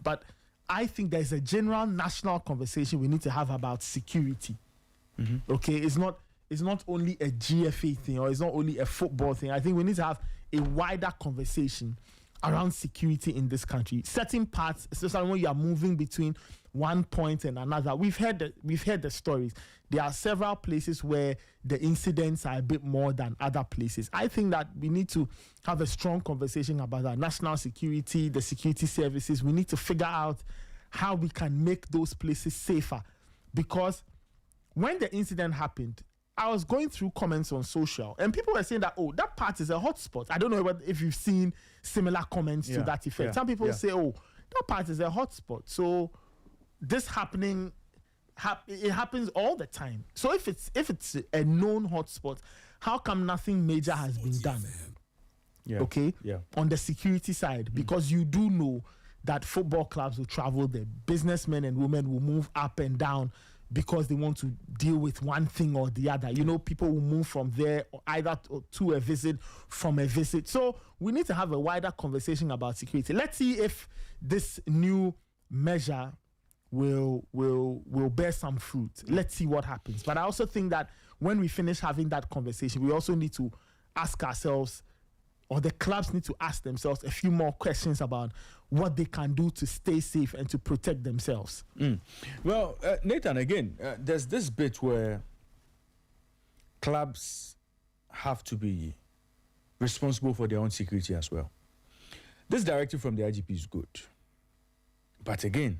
But I think there's a general national conversation we need to have about security. Okay, it's not only a GFA thing, or it's not only a football thing. I think we need to have a wider conversation around security in this country. Certain parts, especially when you are moving between one point and another, we've heard the stories. There are several places where the incidents are a bit more than other places. I think that we need to have a strong conversation about our national security, the security services. We need to figure out how we can make those places safer, because when the incident happened, I was going through comments on social, and people were saying that, oh, that part is a hotspot. I don't know if you've seen similar comments to that effect. Some people say, oh, that part is a hotspot. So this happening, it happens all the time. So if it's a known hotspot, how come nothing major has been done? On the security side, because you do know that football clubs will travel there. Businessmen and women will move up and down because they want to deal with one thing or the other. You know, people will move from there either to a visit, from a visit. So we need to have a wider conversation about security. Let's see if this new measure will bear some fruit. Let's see what happens. But I also think that when we finish having that conversation, we also need to ask ourselves, or the clubs need to ask themselves a few more questions about what they can do to stay safe and to protect themselves. Well, Nathan, again, there's this bit where clubs have to be responsible for their own security as well. This directive from the IGP is good. But again,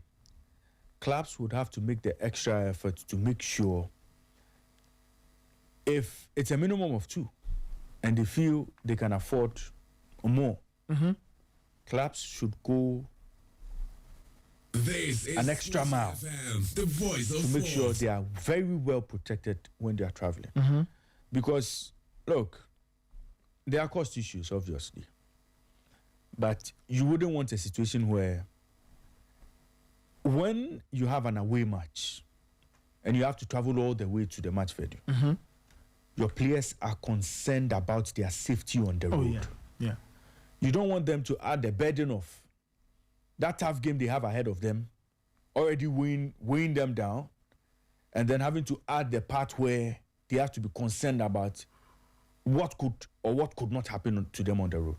clubs would have to make the extra effort to make sure, if it's a minimum of 2, and they feel they can afford more, clubs should go an extra mile to make sure they are very well protected when they are traveling. Because, look, there are cost issues, obviously. But you wouldn't want a situation where, when you have an away match and you have to travel all the way to the match venue, your players are concerned about their safety on the road. You don't want them to add the burden of that tough game they have ahead of them, already weighing them down, and then having to add the part where they have to be concerned about what could or what could not happen to them on the road.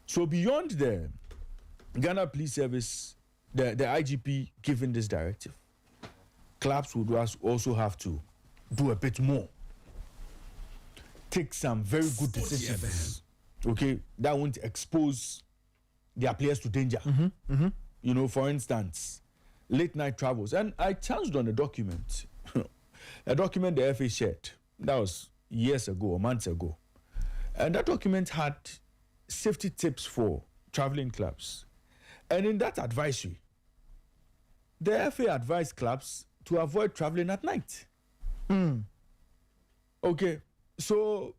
So beyond the Ghana Police Service, the IGP giving this directive, clubs would also have to do a bit more. Take some very good decisions, okay, that won't expose their players to danger. You know, for instance, late night travels. And I chanced on a document, the FA shared. That was years ago or months ago. And that document had safety tips for traveling clubs. And in that advisory, the FA advised clubs to avoid traveling at night. Okay. So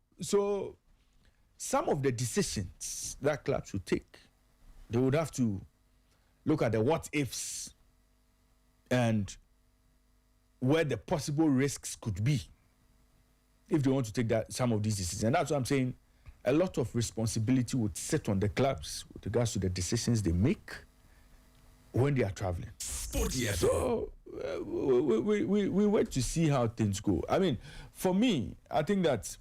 some of the decisions that clubs should take, they would have to look at the what ifs and where the possible risks could be if they want to take some of these decisions. And that's what I'm saying. A lot of responsibility would sit on the clubs with regards to the decisions they make when they are traveling. So we wait to see how things go. I mean, for me, I think that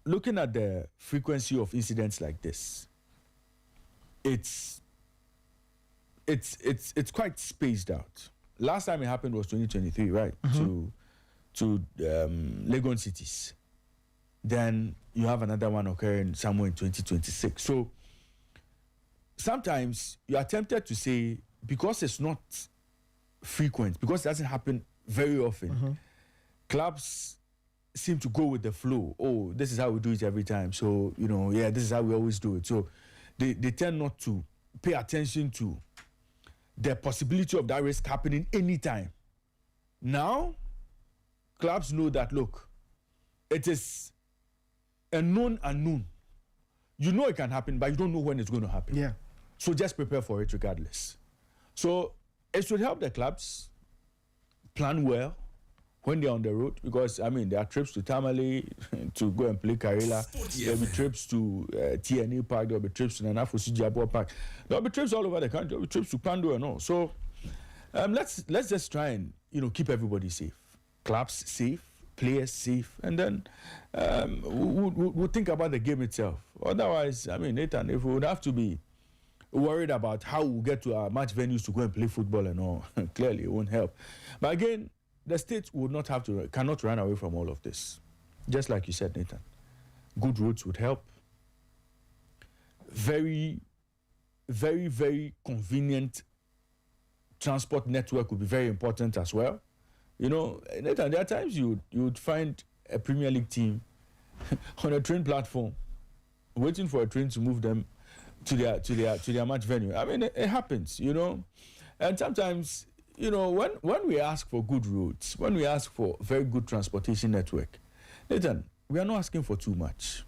looking at the frequency of incidents like this, it's quite spaced out. Last time it happened was 2023, right? To Legon cities. Then you have another one occurring somewhere in 2026. So sometimes you are tempted to say, because it's not frequent, because it doesn't happen very often, clubs seem to go with the flow. Oh, this is how we do it every time. So, you know, this is how we always do it. So they tend not to pay attention to the possibility of that risk happening anytime. Now, clubs know that, look, it is a known unknown. You know it can happen, but you don't know when it's going to happen. Yeah. So just prepare for it regardless. So it should help the clubs plan well when they're on the road, because I mean there are trips to Tamale to go and play Karela. There'll be trips to TNA Park. There'll be trips to Nanafo Sijabo Park. There'll be trips all over the country. There'll be trips to Pando and all. So let's just try and keep everybody safe, clubs safe, players safe, and then we'll think about the game itself. Otherwise, I mean, Nathan, if we would have to be worried about how we'll get to our match venues to go and play football and all, clearly it won't help. But again, the state cannot run away from all of this. Just like you said, Nathan, good roads would help. Very, very, very convenient transport network would be very important as well. Nathan, there are times you would find a Premier League team on a train platform waiting for a train to move them to their match venue. I mean, it happens, and sometimes, when we ask for good roads, when we ask for very good transportation network, Nathan, we are not asking for too much.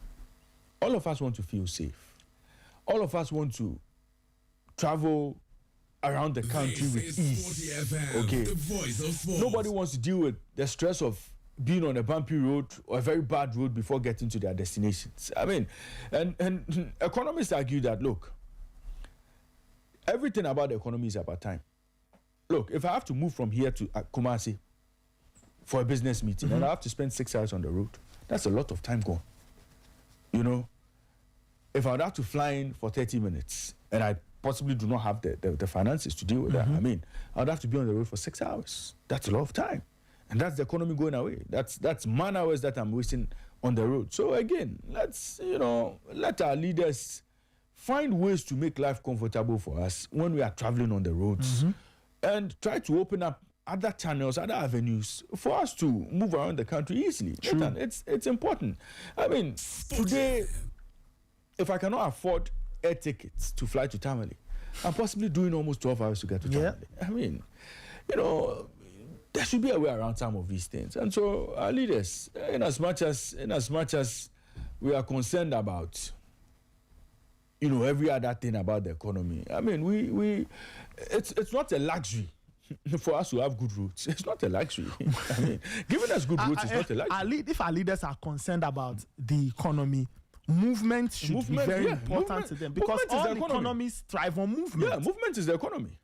All of us want to feel safe. All of us want to travel around the country with ease. Okay. The voice of sports. Nobody wants to deal with the stress of being on a bumpy road or a very bad road before getting to their destinations. I mean, and economists argue that, look, everything about the economy is about time. Look, if I have to move from here to Kumasi for a business meeting and I have to spend 6 hours on the road, that's a lot of time gone. If I would have to fly in for 30 minutes and I possibly do not have the finances to deal with that, I mean, I would have to be on the road for 6 hours. That's a lot of time. And that's the economy going away. That's man hours that I'm wasting on the road. So again, let's, let our leaders find ways to make life comfortable for us when we are traveling on the roads. And try to open up other channels, other avenues for us to move around the country easily. Nathan, it's important. I mean, today, if I cannot afford air tickets to fly to Tamale, I'm possibly doing almost 12 hours to get to Tamale. I mean, there should be a way around some of these things. And so our leaders, in as much as we are concerned about every other thing about the economy, I mean, it's not a luxury for us to have good roads. It's not a luxury. I mean, giving us good roads is not a luxury. If our leaders are concerned about the economy, movement should be very important to them, because all economies thrive on movement. Yeah, movement is the economy.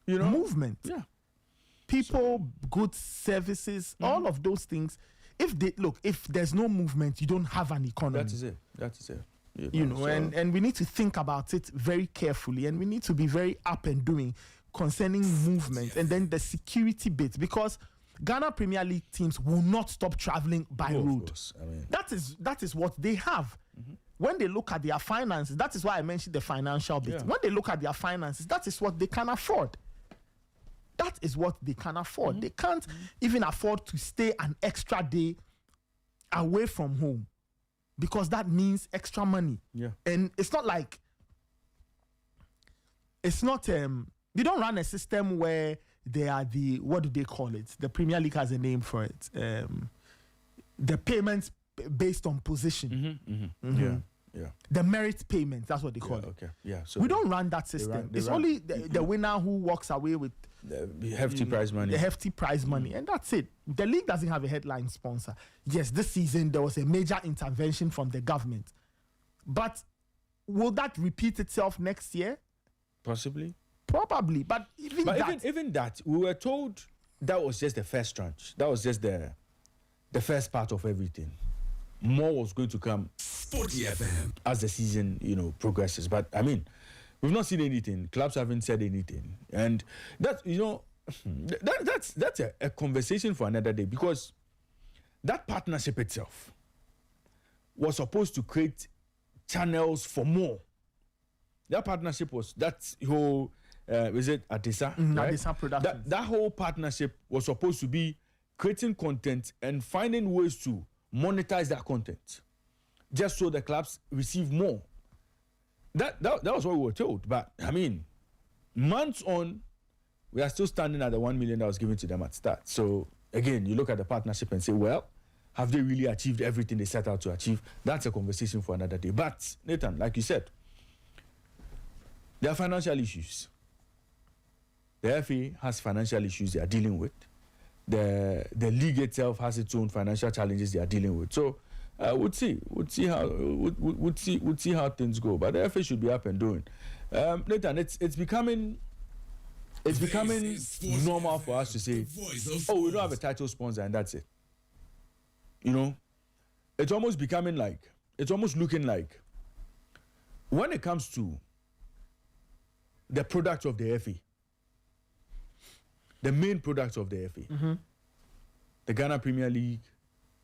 Movement. Yeah. People, goods, services, all of those things. If there's no movement, you don't have an economy. That is it. And we need to think about it very carefully, and we need to be very up and doing concerning movement and then the security bit, because Ghana Premier League teams will not stop traveling by road. I mean, that is what they have. When they look at their finances, that is why I mentioned the financial bit. When they look at their finances, that is what they can afford. That is what they can afford. They can't even afford to stay an extra day away from home, because that means extra money. Yeah. And it's not they don't run a system where they are what do they call it? The Premier League has a name for it. The payments based on position. Yeah. The merit payments, that's what they call it. Okay. Yeah. So we don't run that system. It's only the winner who walks away with the hefty prize money. The hefty prize money, and that's it. The league doesn't have a headline sponsor. Yes, this season there was a major intervention from the government, but will that repeat itself next year? Possibly. Probably, but even that, we were told that was just the first tranche. That was just the first part of everything. More was going to come Sporty FM as the season, progresses. But I mean, we've not seen anything. Clubs haven't said anything, and that's a conversation for another day, because that partnership itself was supposed to create channels for more. That partnership was that whole. Is it Adisa? Right? Adisa Productions. That whole partnership was supposed to be creating content and finding ways to monetize that content, just so the clubs receive more. That was what we were told. But I mean, months on, we are still standing at the 1 million that was given to them at start. So again, you look at the partnership and say, well, have they really achieved everything they set out to achieve? That's a conversation for another day. But Nathan, like you said, there are financial issues. The FA has financial issues they are dealing with. the league itself has its own financial challenges they are dealing with. So we'll see how things go. But the FA should be up and doing. Nathan, it's becoming normal for us to say, oh, we don't have a title sponsor and that's it. You know, it's almost looking like when it comes to the product of the FA, the main product of the FA, the Ghana Premier League,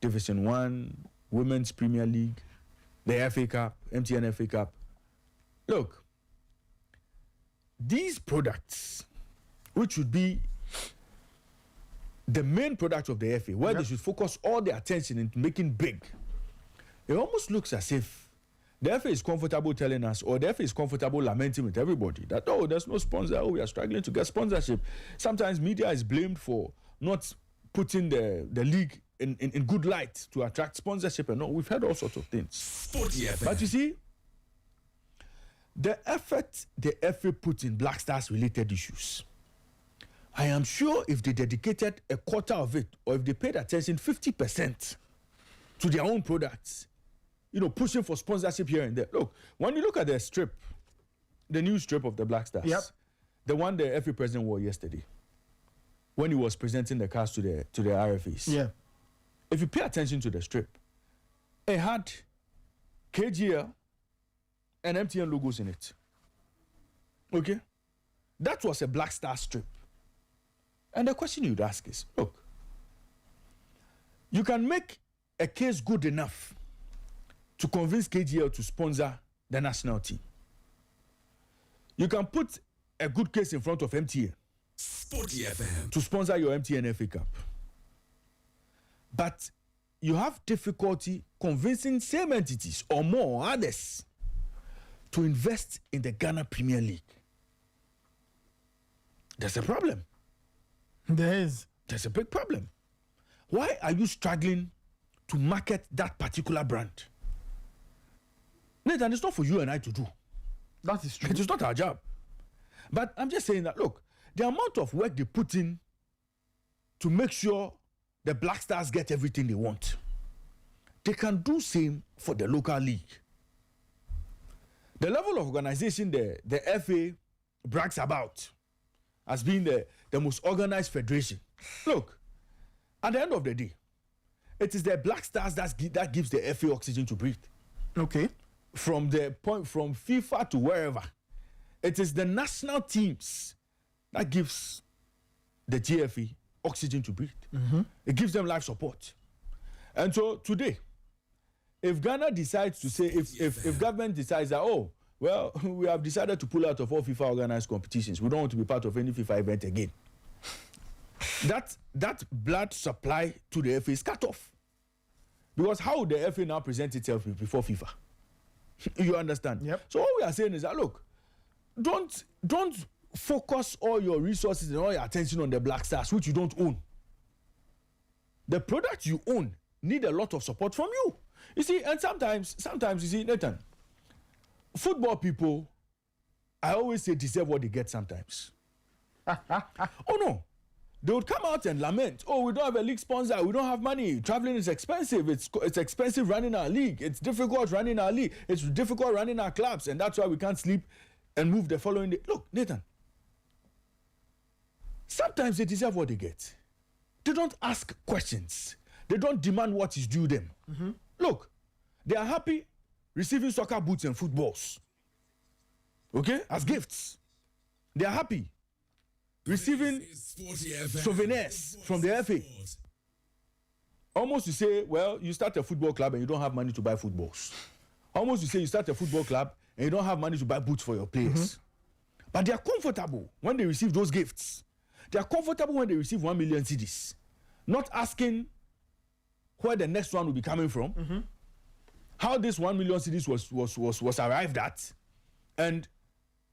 Division 1, Women's Premier League, the FA Cup, MTN FA Cup. Look, these products, which would be the main product of the FA, where they should focus all their attention into making big, it almost looks as if the FA is comfortable telling us, or the FA is comfortable lamenting with everybody that, oh, there's no sponsor, oh, we are struggling to get sponsorship. Sometimes media is blamed for not putting the league in good light to attract sponsorship and all. We've heard all sorts of things. Sporty FM. But you see, the effort the FA put in Black Stars related issues, I am sure if they dedicated a quarter of it, or if they paid attention 50% to their own products, you know, pushing for sponsorship here and there. Look, when you look at the strip, the new strip of the Black Stars, the one the FA president wore yesterday, when he was presenting the cards to the RFAs. If you pay attention to the strip, it had KGL and MTN logos in it. Okay? That was a Black Star strip. And the question you'd ask is, look, you can make a case good enough to convince KGL to sponsor the national team. You can put a good case in front of MTN Sporty FM. to sponsor your MTN FA Cup. But you have difficulty convincing same entities or more or others to invest in the Ghana Premier League. There's a problem. There's a big problem. Why are you struggling to market that particular brand? Nathan, it's not for you and I to do. That is true. It is not our job. But I'm just saying that, look, the amount of work they put in to make sure the Black Stars get everything they want, they can do same for the local league. The level of organization the FA brags about as being the most organized federation. Look, at the end of the day, it is the Black Stars that gives the FA oxygen to breathe. Okay. From the point from FIFA to wherever, it is the national teams that gives the GFA oxygen to breathe. It gives them life support. And so today, if Ghana decides to say, if government decides that, oh, well, we have decided to pull out of all FIFA organized competitions, we don't want to be part of any FIFA event again, that blood supply to the FA is cut off. Because how would the FA now present itself before FIFA? You understand? Yep. So what we are saying is that, look, don't focus all your resources and all your attention on the Black Stars, which you don't own. The product you own need a lot of support from you. You see, and sometimes you see, Nathan, football people, I always say, deserve what they get sometimes. Oh no. They would come out and lament, oh, we don't have a league sponsor, we don't have money, traveling is expensive, it's expensive running our league, it's difficult running our league, it's difficult running our clubs, and that's why we can't sleep and move the following day. Look, Nathan, sometimes they deserve what they get. They don't ask questions. They don't demand what is due them. Look, they are happy receiving soccer boots and footballs, okay, as gifts. They are happy receiving souvenirs from the FA. Almost to say, well, you start a football club and you don't have money to buy footballs. Almost to say you start a football club and you don't have money to buy boots for your players. But they are comfortable when they receive those gifts. They are comfortable when they receive 1 million cedis, not asking where the next one will be coming from, how this 1 million cedis was arrived at, and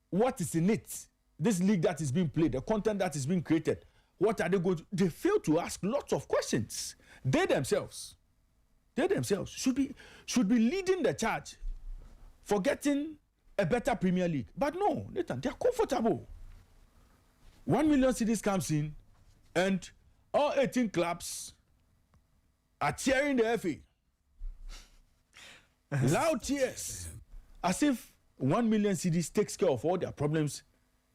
what is in it. This league that is being played, the content that is being created, what are they going to? They fail to ask lots of questions. They themselves should be leading the charge for getting a better Premier League. But no, Nathan, they are comfortable. 1 million cedis comes in, and all 18 clubs are cheering the FA. Loud cheers. As if 1 million cedis takes care of all their problems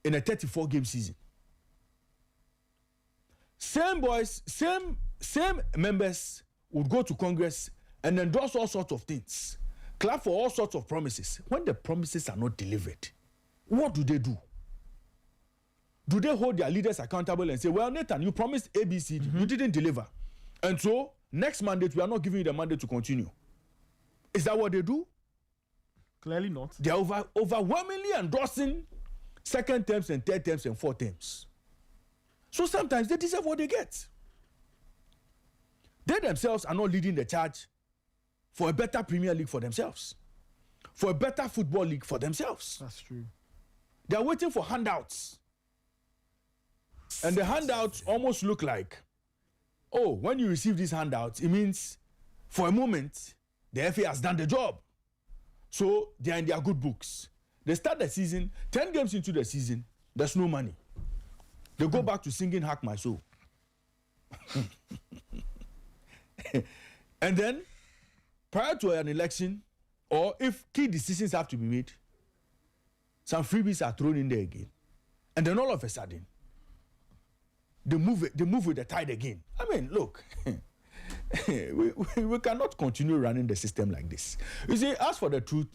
in a 34-game season. Same boys, same members would go to Congress and endorse all sorts of things, clap for all sorts of promises. When the promises are not delivered, what do? Do they hold their leaders accountable and say, well, Nathan, you promised ABCD, you didn't deliver. And so, next mandate, we are not giving you the mandate to continue. Is that what they do? Clearly not. They are overwhelmingly endorsing second terms and third terms and fourth terms. So sometimes they deserve what they get. They themselves are not leading the charge for a better Premier League for themselves, for a better football league for themselves. That's true. They are waiting for handouts. And the handouts almost look like, oh, when you receive these handouts, it means for a moment, the FA has done the job. So they are in their good books. They start the season, 10 games into the season, there's no money. They go back to singing Hack My Soul. And then, prior to an election, or if key decisions have to be made, some freebies are thrown in there again. And then all of a sudden, they move with the tide again. I mean, look, we cannot continue running the system like this. You see, as for the truth,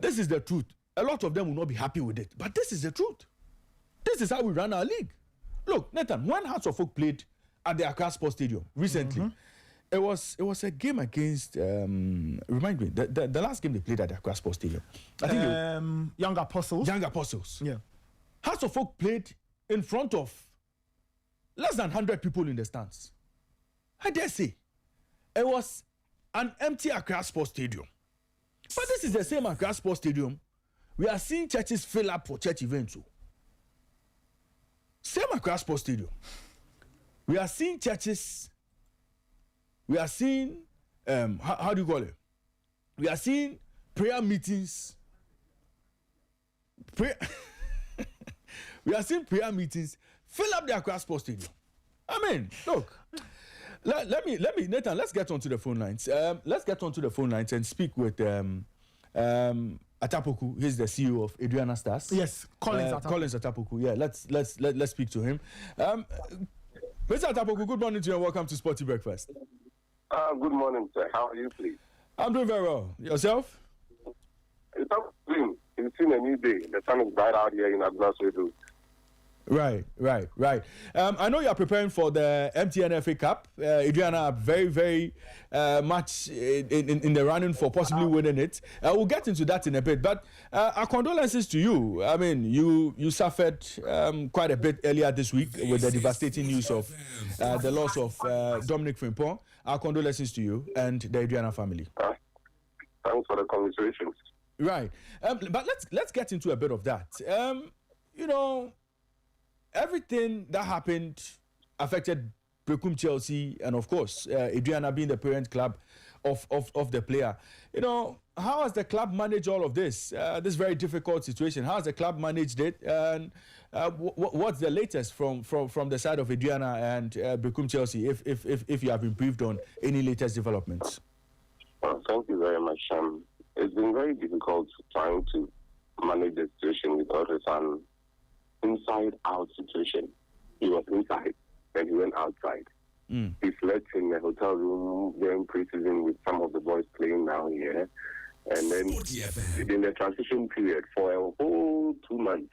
this is the truth. A lot of them will not be happy with it, but this is the truth. This is how we run our league. Look, Nathan, when Hearts of Oak played at the Accra Sports Stadium recently, it was a game against, remind me, the last game they played at the Accra Sports Stadium. I think Young Apostles. Young Apostles. Yeah. Hearts of Oak played in front of less than 100 people in the stands. I dare say, it was an empty Accra Sports Stadium. But this is the same Accra Sports Stadium. We are seeing churches fill up for church events. Same Accra Sports Stadium. We are seeing churches. We are seeing, how do you call it? We are seeing prayer meetings. We are seeing prayer meetings fill up the Accra Sports Stadium. I mean, look. Let me, Nathan, let's get onto the phone lines. Let's get onto the phone lines and speak with Atapoku. He's the CEO of Aduana Stars. Yes, Collins Atapoku. Yeah, let's speak to him. Mr. Atapoku, good morning to you and welcome to Sporty Breakfast. Good morning, sir. How are you, please? I'm doing very well. Yourself? It's been a new day. The sun is bright out here in Aduana. Right. I know you are preparing for the MTN FA Cup. Aduana are very, very much in the running for possibly winning it. We'll get into that in a bit. But our condolences to you. I mean, you suffered quite a bit earlier this week with the devastating news of the loss of Dominic Frimpong. Our condolences to you and the Aduana family. Thanks for the conversations. Right. But let's get into a bit of that. Everything that happened affected Berekum Chelsea and, of course, Aduana being the parent club of the player. How has the club managed all of this? This very difficult situation. How has the club managed it? And what's the latest from the side of Aduana and Berekum Chelsea, if you have been briefed on any latest developments? Well, thank you very much. It's been very difficult trying to manage the situation because it's an inside-out situation. He was inside, then he went outside. He slept in a hotel room during preseason with some of the boys playing now here. And then in the transition period for a whole 2 months,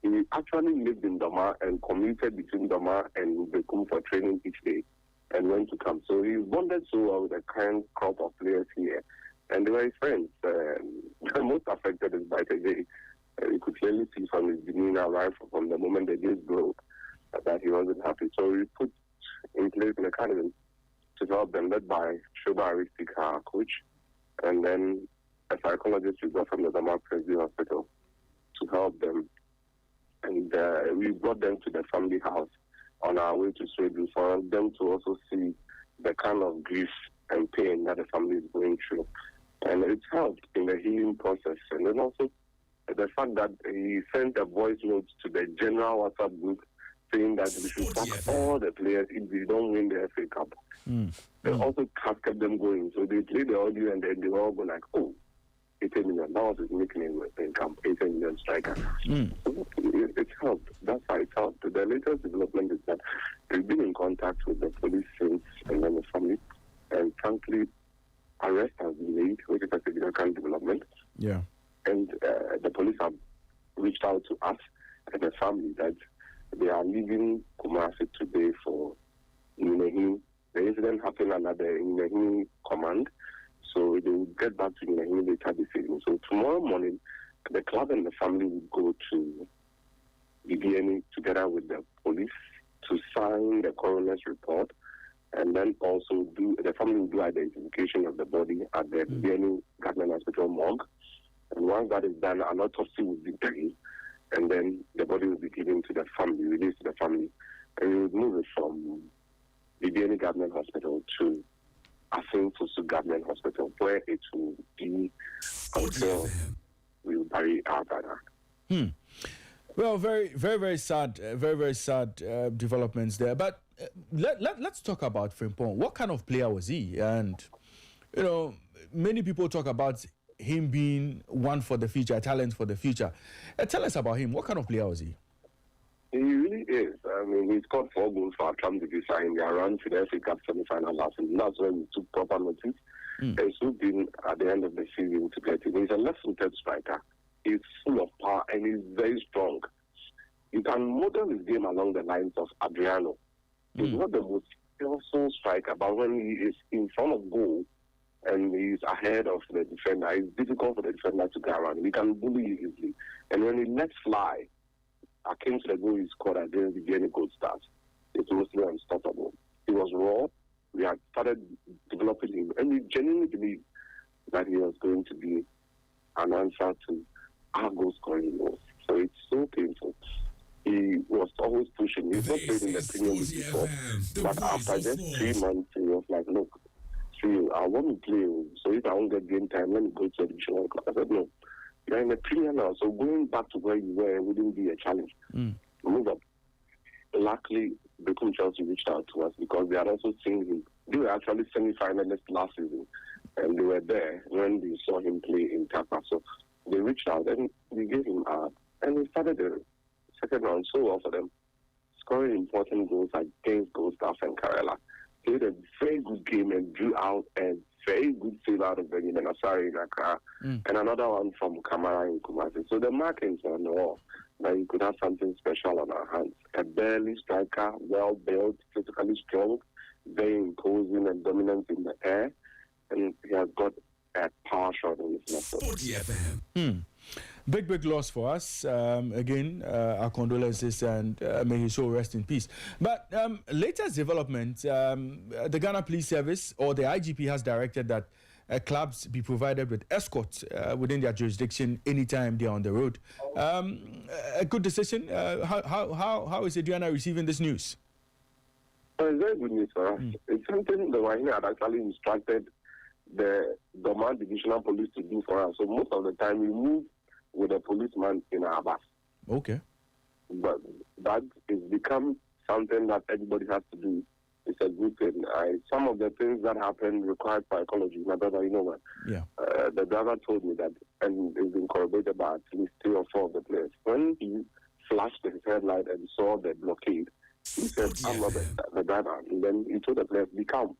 he actually lived in Doma and commuted between Doma and Berekum for training each day and went to camp. So he bonded so well with the current crop of players here. And they were his friends. The most affected is by the day. You could clearly see from his demeanor right from the moment the days broke that he wasn't happy. So we put in place an academy to help them, led by Shoba Aristik, our coach, and then a psychologist we got from the Dama Presidio Hospital to help them. And we brought them to the family house on our way to Sweden for them to also see the kind of grief and pain that the family is going through. And it's helped in the healing process. And then also the fact that he sent a voice note to the general WhatsApp group saying that we should sack all the players if we don't win the FA Cup. They also kept them going. So they played the audio and then they all go like, oh, 80 million. That was his nickname in camp, 80 million striker. It helped. That's how it helped. The latest development is that we've been in contact with the police since and then the family. And frankly, arrest has been made, which is a significant development. Yeah. And the police have reached out to us and the family that they are leaving Kumasi today for Ninehi. The incident happened under the Ninehi command, so they will get back to Ninehi later this evening. So tomorrow morning, the club and the family will go to BBNE together with the police to sign the coroner's report, and then also the family will do identification of the body at the BBNE Government Hospital morgue. And once that is done, an autopsy will be done, and then the body will be given to the family, released to the family, and we will move it from BBNE Government Hospital to Asin Fusu Government Hospital, where it will be until we will bury our brother. Well, very, very, very sad, very sad developments there. But let's talk about Frimpong. What kind of player was he? And, you know, many people talk about him being one for the future, a talent for the future. Tell us about him. What kind of player was he? He really is. I mean, he scored 4 goals for our club to be signed. They are run to the FA Cup semi-final last season. That's when we took proper notice. He's been at the end of the season to get it. He's a left-footed striker. He's full of power and he's very strong. You can model his game along the lines of Adriano. He's not the most skillful striker, but when he is in front of goal and he's ahead of the defender, it's difficult for the defender to get around. He can bully you easily. And when he lets fly, akin to the goal he scored against the Vienna Gold Stars, it's mostly unstoppable. He was raw. We had started developing him, and we genuinely believed that he was going to be an answer to our goal scoring goals. So it's so painful. He was always pushing. He's not played in the Premier League before, but after just 3 months, he was like, look, I want to play, so if I don't get game time, let me go to a Division 1 club. I said, no, you're in the Premier now, so going back to where you were wouldn't be a challenge. Move up. Luckily, Berekum Chelsea reached out to us because they had also seen him. They were actually semi-finalists last season, and they were there when we saw him play in Tapa. So they reached out, and we gave him and we started the second round so well for them, scoring important goals against Gold Stars and Karela. Played a very good game and drew out a very good save out of Benin and Asari in Accra, and another one from Kamara in Kumasi. So the markings are on the wall. That you could have something special on our hands. A burly striker, well built, physically strong, very imposing and dominant in the air, and he has got a power shot in his left foot. Big loss for us. Again, our condolences and may his soul rest in peace. But latest development, the Ghana Police Service or the IGP has directed that clubs be provided with escorts within their jurisdiction anytime they are on the road. A good decision. How is Aduana receiving this news? It's very good news for us. It's something the Wahine had actually instructed the Dormant Divisional Police to do for us. So most of the time we move with a policeman in our bus. Okay. But that has become something that everybody has to do. It's a good thing. Some of the things that happen require psychology. My brother, you know what? Yeah. The driver told me that, and it's been corroborated by at least 3 or 4 of the players. When he flashed his headlight and saw the blockade, he said, I'm not the driver. And then he told the players, be calm.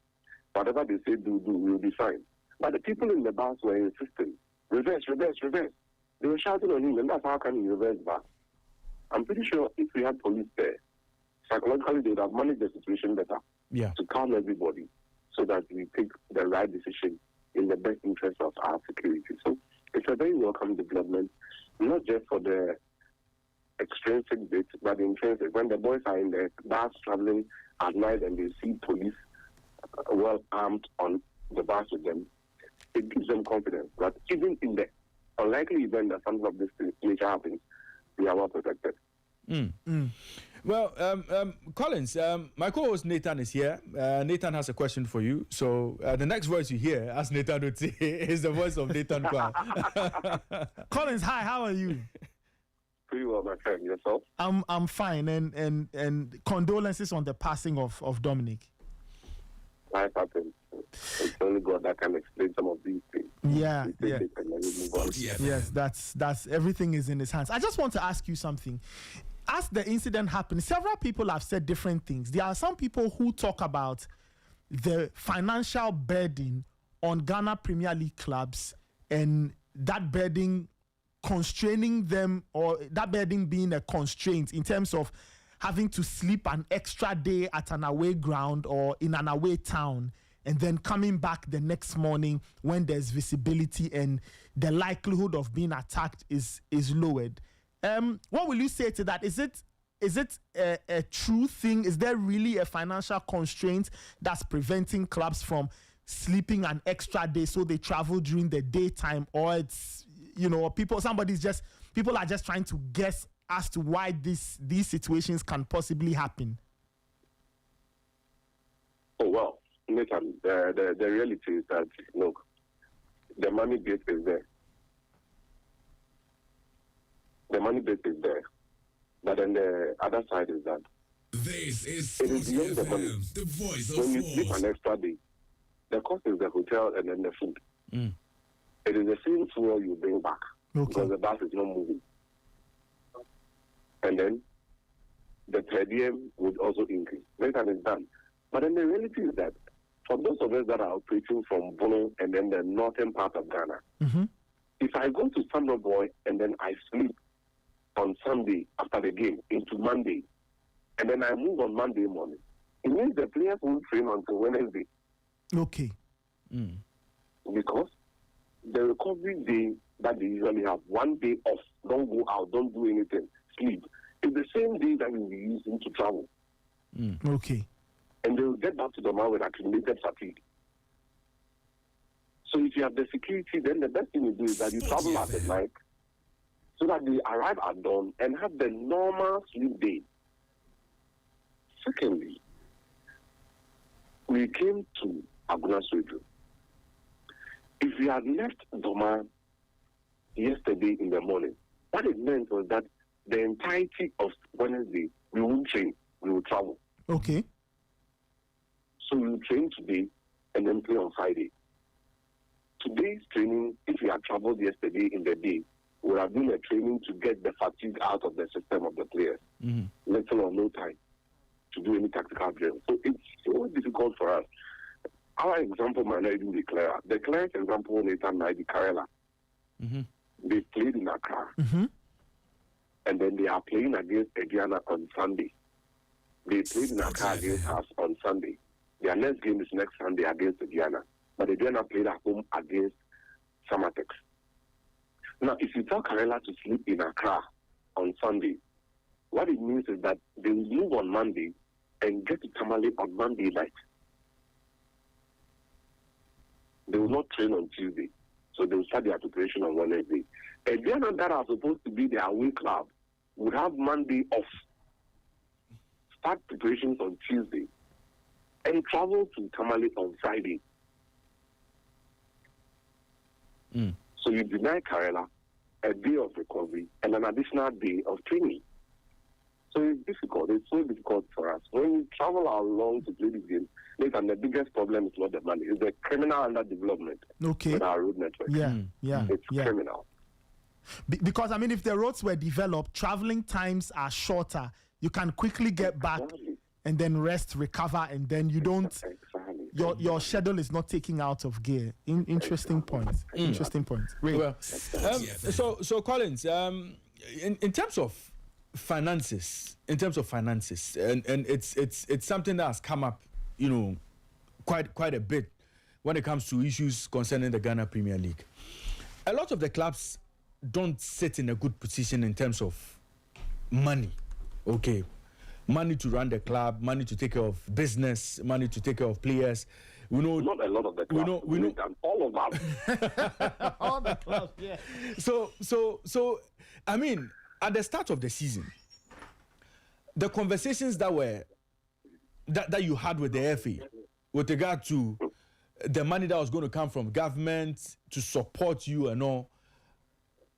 Whatever they say, do, we'll be fine. But the people in the bus were insisting, reverse. They were shouting on him, and that's how can he reverse back. I'm pretty sure if we had police there, psychologically they would have managed the situation better to calm everybody so that we take the right decision in the best interest of our security. So it's a very welcome development, not just for the extrinsic bit, but the intrinsic. When the boys are in the bus traveling at night and they see police well armed on the bus with them, it gives them confidence that even in the unlikely event that something of this nature happens, we are well protected. Well, Collins, my co-host Nathan is here. Nathan has a question for you. So the next voice you hear, as Nathan would say, is the voice of Nathan Kwa. Collins, hi, how are you? pretty well, my friend. Yourself? I'm fine, and condolences on the passing of Dominic. Life happens. It's only God that can explain some of these things. Yeah, yeah. And then we move on. Yes, that's everything is in his hands. I just want to ask you something. As the incident happened, several people have said different things. There are some people who talk about the financial burden on Ghana Premier League clubs and that burden constraining them, or that burden being a constraint in terms of having to sleep an extra day at an away ground or in an away town and then coming back the next morning when there's visibility and the likelihood of being attacked is lowered. What will you say to that? Is it a true thing? Is there really a financial constraint that's preventing clubs from sleeping an extra day so they travel during the daytime, or it's, people are just trying to guess as to why these situations can possibly happen? Oh, well, Nathan, the reality is that, look, the money base is there. The money base is there. But then the other side is that this is it is beyond the money. the voice of When you sleep force. an extra day, the cost is the hotel and then the food. It is the same fuel you bring back because the bus is not moving. And then the per diem would also increase. That is done. But then the reality is that for those of us that are operating from Bono and then the northern part of Ghana, if I go to Sandra Boy and then I sleep on Sunday after the game into Monday, and then I move on Monday morning, it means the players won't train until Wednesday. Okay. Because the recovery day that they usually have, one day off, don't go out, don't do anything, sleep, is the same day that we will be using to travel. Okay. And they will get back to the man with accumulated fatigue. So if you have the security, then the best thing you do is that you travel at the night so that they arrive at dawn and have the normal sleep day. Secondly, we came to Aduana Stars. If we had left Doma yesterday in the morning, what it meant was that the entirety of Wednesday, we won't train, we will travel. Okay. So we will train today and then play on Friday. Today's training, if we had traveled yesterday in the day, would have been a training to get the fatigue out of the system of the players. Little or no time to do any tactical drill. So it's so difficult for us. Our example might not even be clear. The clearest example Nathan might be Karela. They played in Accra. And then they are playing against Aduana on Sunday. They played in Accra against us on Sunday. Their next game is next Sunday against Aduana. But Aduana played at home against Samatex. Now, if you tell Karela to sleep in Accra on Sunday, what it means is that they will move on Monday and get to Tamale on Monday night. They will not train on Tuesday. So they will start their preparation on Wednesday. Aduana that are supposed to be their away club would have Monday off, start preparations on Tuesday, and travel to Tamale on Friday. So you deny Karela a day of recovery and an additional day of training. So it's difficult. It's so difficult for us. When we travel along to play this game, Nathan, the biggest problem is not the money. It's the criminal underdevelopment with our road network. It's criminal. Because, I mean, if the roads were developed, traveling times are shorter. You can quickly get back and then rest, recover, and then you don't... Your schedule is not taking out of gear. Interesting point. Interesting point. Really. Well, so Collins, in terms of finances, and it's something that has come up, quite a bit when it comes to issues concerning the Ghana Premier League. A lot of the clubs don't sit in a good position in terms of money. Okay. Money to run the club, money to take care of business, money to take care of players. We know not a lot of the clubs. We know all of them. All the clubs, yeah. So I mean, at the start of the season, the conversations that you had with the FA with regard to the money that was going to come from government to support you and all,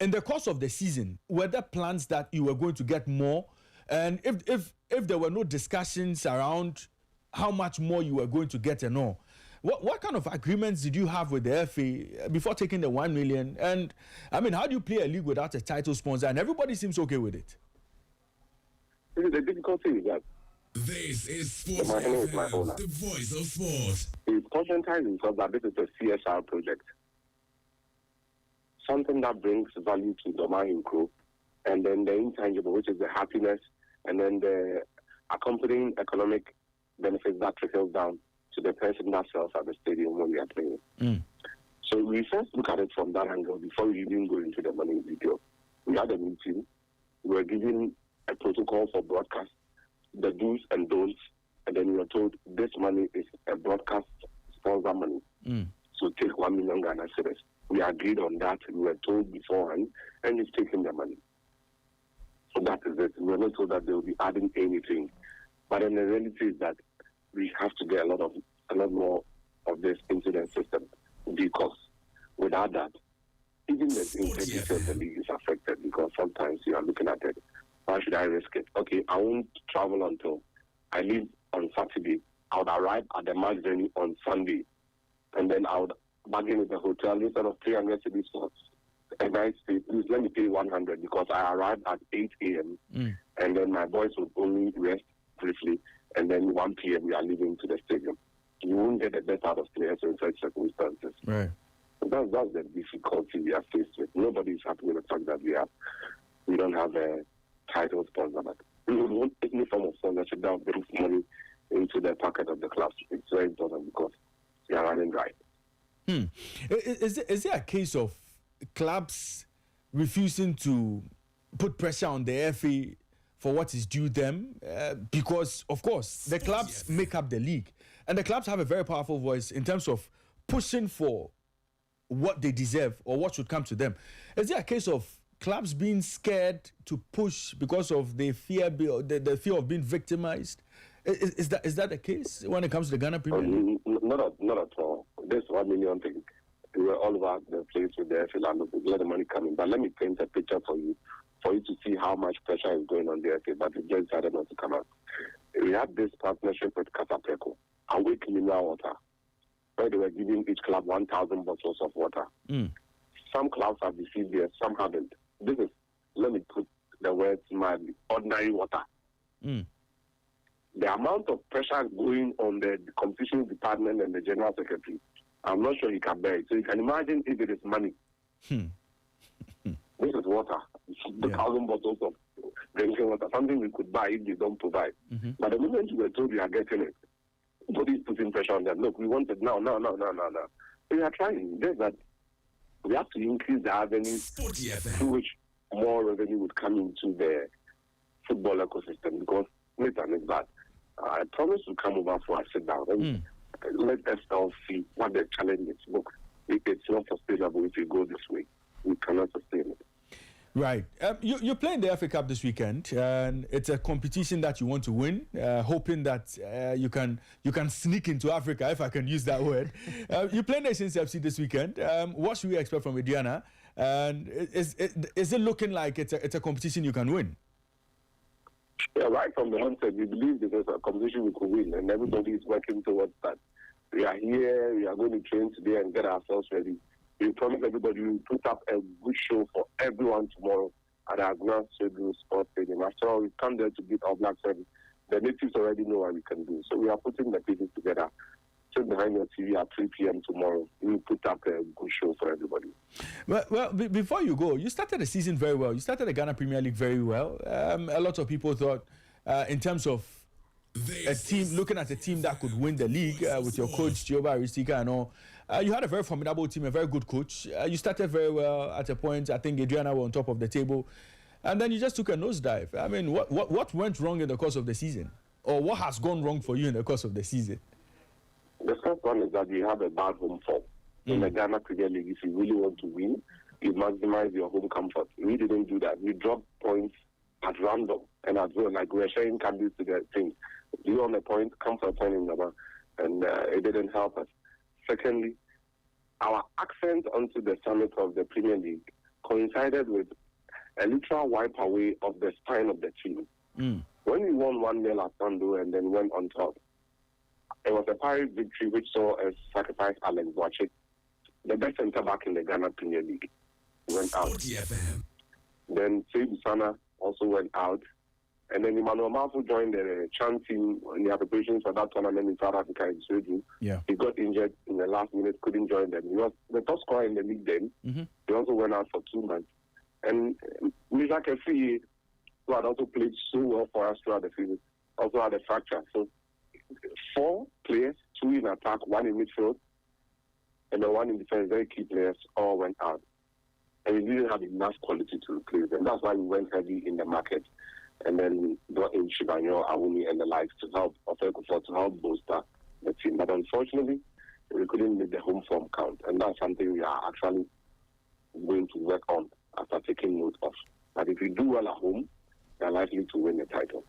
in the course of the season, were there plans that you were going to get more? And if there were no discussions around how much more you were going to get and all, what kind of agreements did you have with the FA before taking the 1 million? And I mean, how do you play a league without a title sponsor? And everybody seems okay with it. The difficulty is that This is Sporty My name is my owner. Breakfast, the voice of sport. it's conscientizing because that this is a CSR project. Something that brings value to the Mayan crew, and then the intangible, which is the happiness, and then the accompanying economic benefits that trickles down to the person that sells at the stadium when we are playing. So we first look at it from that angle before we even go into the money detail. We had a meeting. We were given a protocol for broadcast, the do's and don'ts, and then we were told this money is a broadcast sponsor money. So take 1 million Ghana cedis. We agreed on that. We were told beforehand, and we've taken the money. So that is it. We were not told that they will be adding anything. But then the reality is that we have to get a lot more of this into the system, because without that, even the integrity of the league is affected, because sometimes you are looking at it. Why should I risk it? Okay, I won't travel until I leave on Saturday. I would arrive at the match venue on Sunday, and then I would bargain with the hotel instead of 300 cedis for a night stay. Please let me pay 100 because I arrived at 8 a.m. And then my boys would only rest briefly, and then 1 p.m. we are leaving to the stadium. You won't get the best out of players in such circumstances. Right. That's the difficulty we are faced with. Nobody is happy with the fact that we don't have a title sponsor. But we would want any form of sponsorship that brings money into the pocket of the clubs. It's very important because we are running dry. Is there a case of clubs refusing to put pressure on the FA for what is due them? Because, of course, the clubs make up the league. And the clubs have a very powerful voice in terms of pushing for what they deserve or what should come to them. Is there a case of clubs being scared to push because of the fear of being victimized? Is that the case when it comes to the Ghana Premier League? Not at all. This 1 million thing, we were all over the place with the FA land. Let the money come in. But let me paint a picture for you to see how much pressure is going on the FA, but it just decided not to come out. We had this partnership with Berekum, Awake Mineral Water, where they were giving each club 1,000 bottles of water. Some clubs have received theirs, some haven't. This is, let me put the words mildly, ordinary water. The amount of pressure going on the competition department and the general secretary, I'm not sure he can bear it. So you can imagine if it is money. This is water. The 1,000 bottles of drinking water, something we could buy if they don't provide. But the moment you were told we are getting it, nobody's putting pressure on them. Look, we want it now. We are trying. Just that we have to increase the avenues through which more revenue would come into the football ecosystem, because Nathan is that I promise to come over for a sit down and let us all see what the challenge is. Look, it's not sustainable if you go this way. We cannot sustain it. Right. You're playing the FA Cup this weekend, and it's a competition that you want to win, hoping that you can sneak into Africa, if I can use that word. You play Nations FC this weekend. What should we expect from Aduana? And is it looking like it's a competition you can win? Yeah, right from the onset, we believe this is a competition we could win, and everybody is working towards that. We are here, we are going to train today and get ourselves ready. We promise everybody we will put up a good show for everyone tomorrow at our Grand Sports Stadium. After all, we come there to beat our Black Sevens. The natives already know what we can do. So we are putting the pieces together. Sit behind your TV at 3 p.m. tomorrow. We will put up a good show for everybody. Well, before you go, you started the season very well. You started the Ghana Premier League very well. A lot of people thought, in terms of a team, looking at a team that could win the league with your coach, Jehovah Aristika and all, you had a very formidable team, a very good coach. You started very well at a point. I think Adriana were on top of the table. And then you just took a nosedive. I mean, what went wrong in the course of the season? Or what has gone wrong for you in the course of the season? The first one is that you have a bad home form. In the Ghana Premier League, if you really want to win, you maximize your home comfort. We didn't do that. We dropped points at random and as well, like we were sharing candies to the thing. You on a point, come for a point in the and it didn't help us. Secondly, our accent onto the summit of the Premier League coincided with a literal wipe away of the spine of the team. When we won 1-0 at Sando and then went on top, it was a Paris victory which saw us sacrifice Alex Boachek, the best centre back in the Ghana Premier League, went out. Sporty FM. Then Seydou Sana also went out. And then Emmanuel Mafu joined the Chan team in the preparations for that tournament in South Africa in Sweden. Yeah. He got injured in the last minute, couldn't join them. He was the top scorer in the league then. He also went out for 2 months. And Misa Kefi, who had also played so well for us throughout the season, also had a fracture. So 4 players, 2 in attack, 1 in midfield, and then 1 in defense, very key players, all went out. And we didn't have enough quality to replace them. That's why we went heavy in the market. And then we brought in Shibanyo, Awuni, and the likes to help bolster the team. But unfortunately, we couldn't make the home form count. And that's something we are actually going to work on after taking note of. But if we do well at home, we are likely to win the title.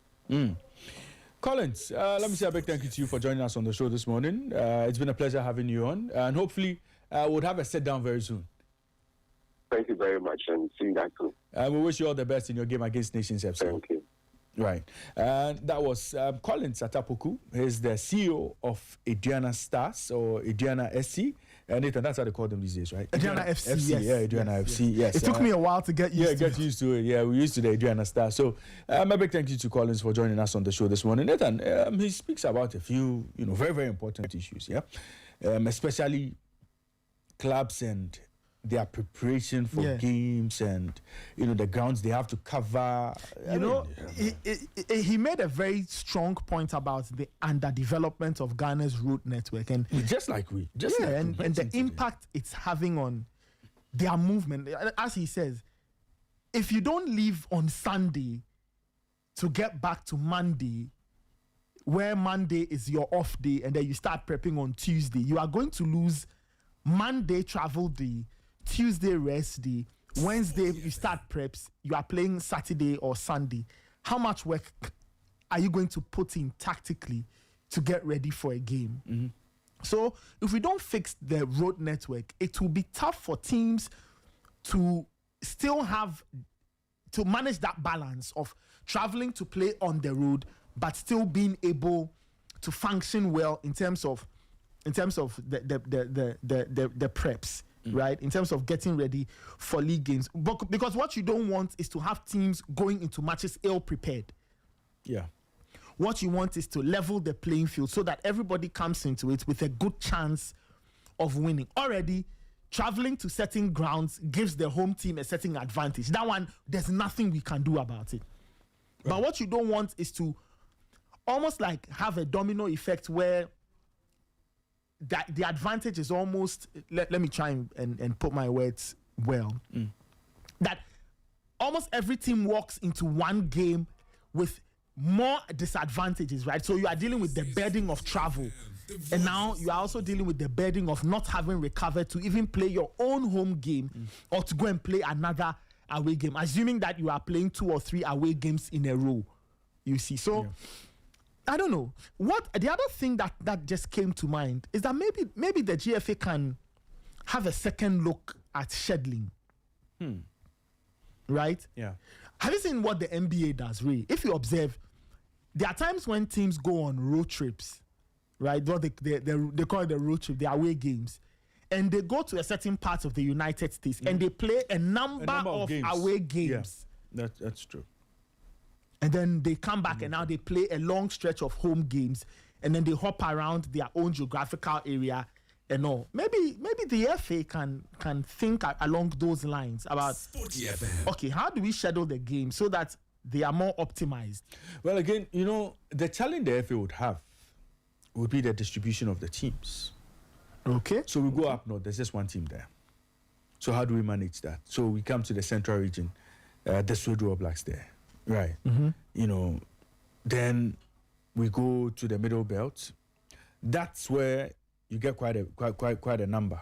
Collins, let me say a big thank you to you for joining us on the show this morning. It's been a pleasure having you on. And hopefully, we'll have a sit down very soon. Thank you very much, and see you guys soon. We wish you all the best in your game against Nations FC. Thank you. Right. And that was Collins Atapoku. He's the CEO of Aduana Stars, or Aduana SC. Nathan, that's how they call them these days, right? Aduana FC, yes. Yeah, Aduana FC, yes. It took me a while to get used to it. Get used to it. Yeah, we're used to the Aduana Stars. So, a big thank you to Collins for joining us on the show this morning. Nathan, he speaks about a few, very, very important issues, yeah? Especially clubs and their preparation for games and the grounds they have to cover. He made a very strong point about the underdevelopment of Ghana's road network, and and the impact it's having on their movement. As he says, if you don't leave on Sunday to get back to Monday, where Monday is your off day, and then you start prepping on Tuesday, you are going to lose Monday travel day, Tuesday rest day, Wednesday you start preps, you are playing Saturday or Sunday. How much work are you going to put in tactically to get ready for a game? So if we don't fix the road network, it will be tough for teams to still have to manage that balance of traveling to play on the road but still being able to function well in terms of the preps. Right, in terms of getting ready for league games, because what you don't want is to have teams going into matches ill prepared. Yeah, what you want is to level the playing field so that everybody comes into it with a good chance of winning. Already, traveling to certain grounds gives the home team a certain advantage. That one, there's nothing we can do about it. Right. But what you don't want is to almost like have a domino effect where that the advantage is almost, let me try and put my words well, that almost every team walks into one game with more disadvantages, right? So you are dealing with the burden of travel, and now you are also dealing with the burden of not having recovered to even play your own home game or to go and play another away game, assuming that you are playing 2 or 3 away games in a row, you see. So I don't know. What the other thing that just came to mind is that maybe the GFA can have a second look at scheduling. Right? Yeah. Have you seen what the NBA does, Ray? If you observe, there are times when teams go on road trips, right? What they call it the road trip, the away games. And they go to a certain part of the United States and they play a number of away games. Yeah, that's true. And then they come back and now they play a long stretch of home games, and then they hop around their own geographical area and all. Maybe the FA can think along those lines about, okay, how do we schedule the game so that they are more optimized? Well, again, the challenge the FA would have would be the distribution of the teams. Okay. So we go up north, there's just one team there. So how do we manage that? So we come to the central region, the Sweden Blacks there. Right. Then we go to the middle belt. That's where you get quite a number.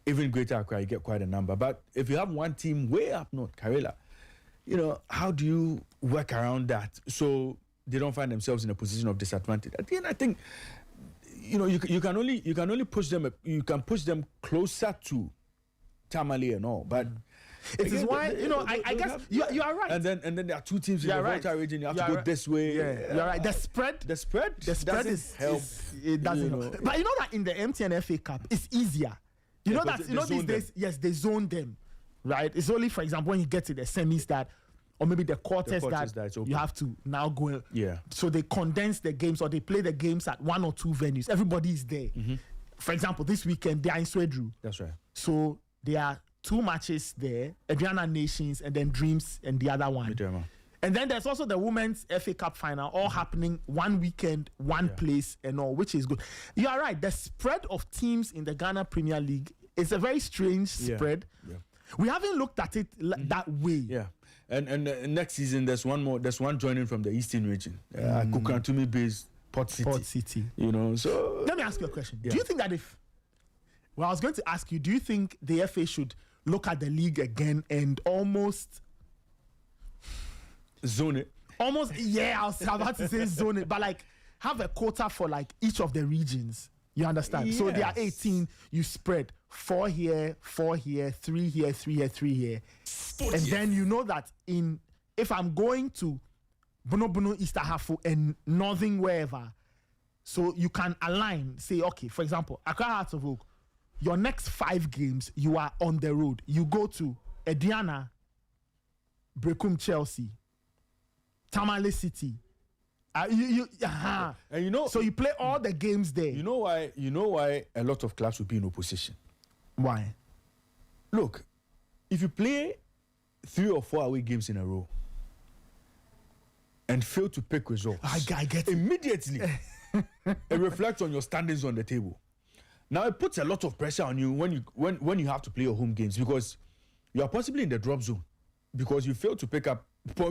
Even Greater Accra, you get quite a number. But if you have one team way up north, Karela, how do you work around that so they don't find themselves in a position of disadvantage? At the end, I think, you can only push them. You can push them closer to Tamale and all, but It is Again, why they- you know. they I guess have- you are right. And then there are two teams in You're the right. Volta region. You have to You're go right. this way. Yeah, you're right. The spread The spread doesn't help. It doesn't you help. know. But you know that in the MTN FA Cup, it's easier. You Yeah, know because that they you know these zone days, yes, they zone them, right? It's only, for example, when you get to the semis that, or maybe the quarters quarters that that it's open. you have to now go. Yeah. So they condense the games, or they play the games at one or two venues. Everybody is there. For example, this weekend they are in Swedru. That's right. So there are two matches there: Aduana Nations and then Dreams and the other one. Midterm. And then there's also the Women's FA Cup final, all happening one weekend, one place, and all, which is good. You are right. The spread of teams in the Ghana Premier League is a very strange Yeah. spread. Yeah. We haven't looked at it that way. Yeah. And next season there's one more. There's one joining from the Eastern region. Kukantumi based Port City. Port City. You know. So Let me ask you a question. Yeah. Do you think that if, well, I was going to ask you, do you think the FA should look at the league again and almost, zone it. yeah, I was about to say zone it, but like have a quota for like each of the regions. You understand? So there are Yes. 18, you spread 4 here, 3 here, 3 here, 3 here. And then you know that if I'm going to Bono Easter Hafu and Northern wherever, so you can align, say, okay, for example, Accra Hearts of Oak, your next 5 games, you are on the road. You go to Aduana, Berekum Chelsea, Tamale City. And you know, So you play all the games there. you know why a lot of clubs will be in opposition. Why? Look, if you play 3 or 4 away games in a row and fail to pick results, I get it. immediately it reflects on your standings on the table. Now it puts a lot of pressure on you when you have to play your home games, because you are possibly in the drop zone because you fail to pick up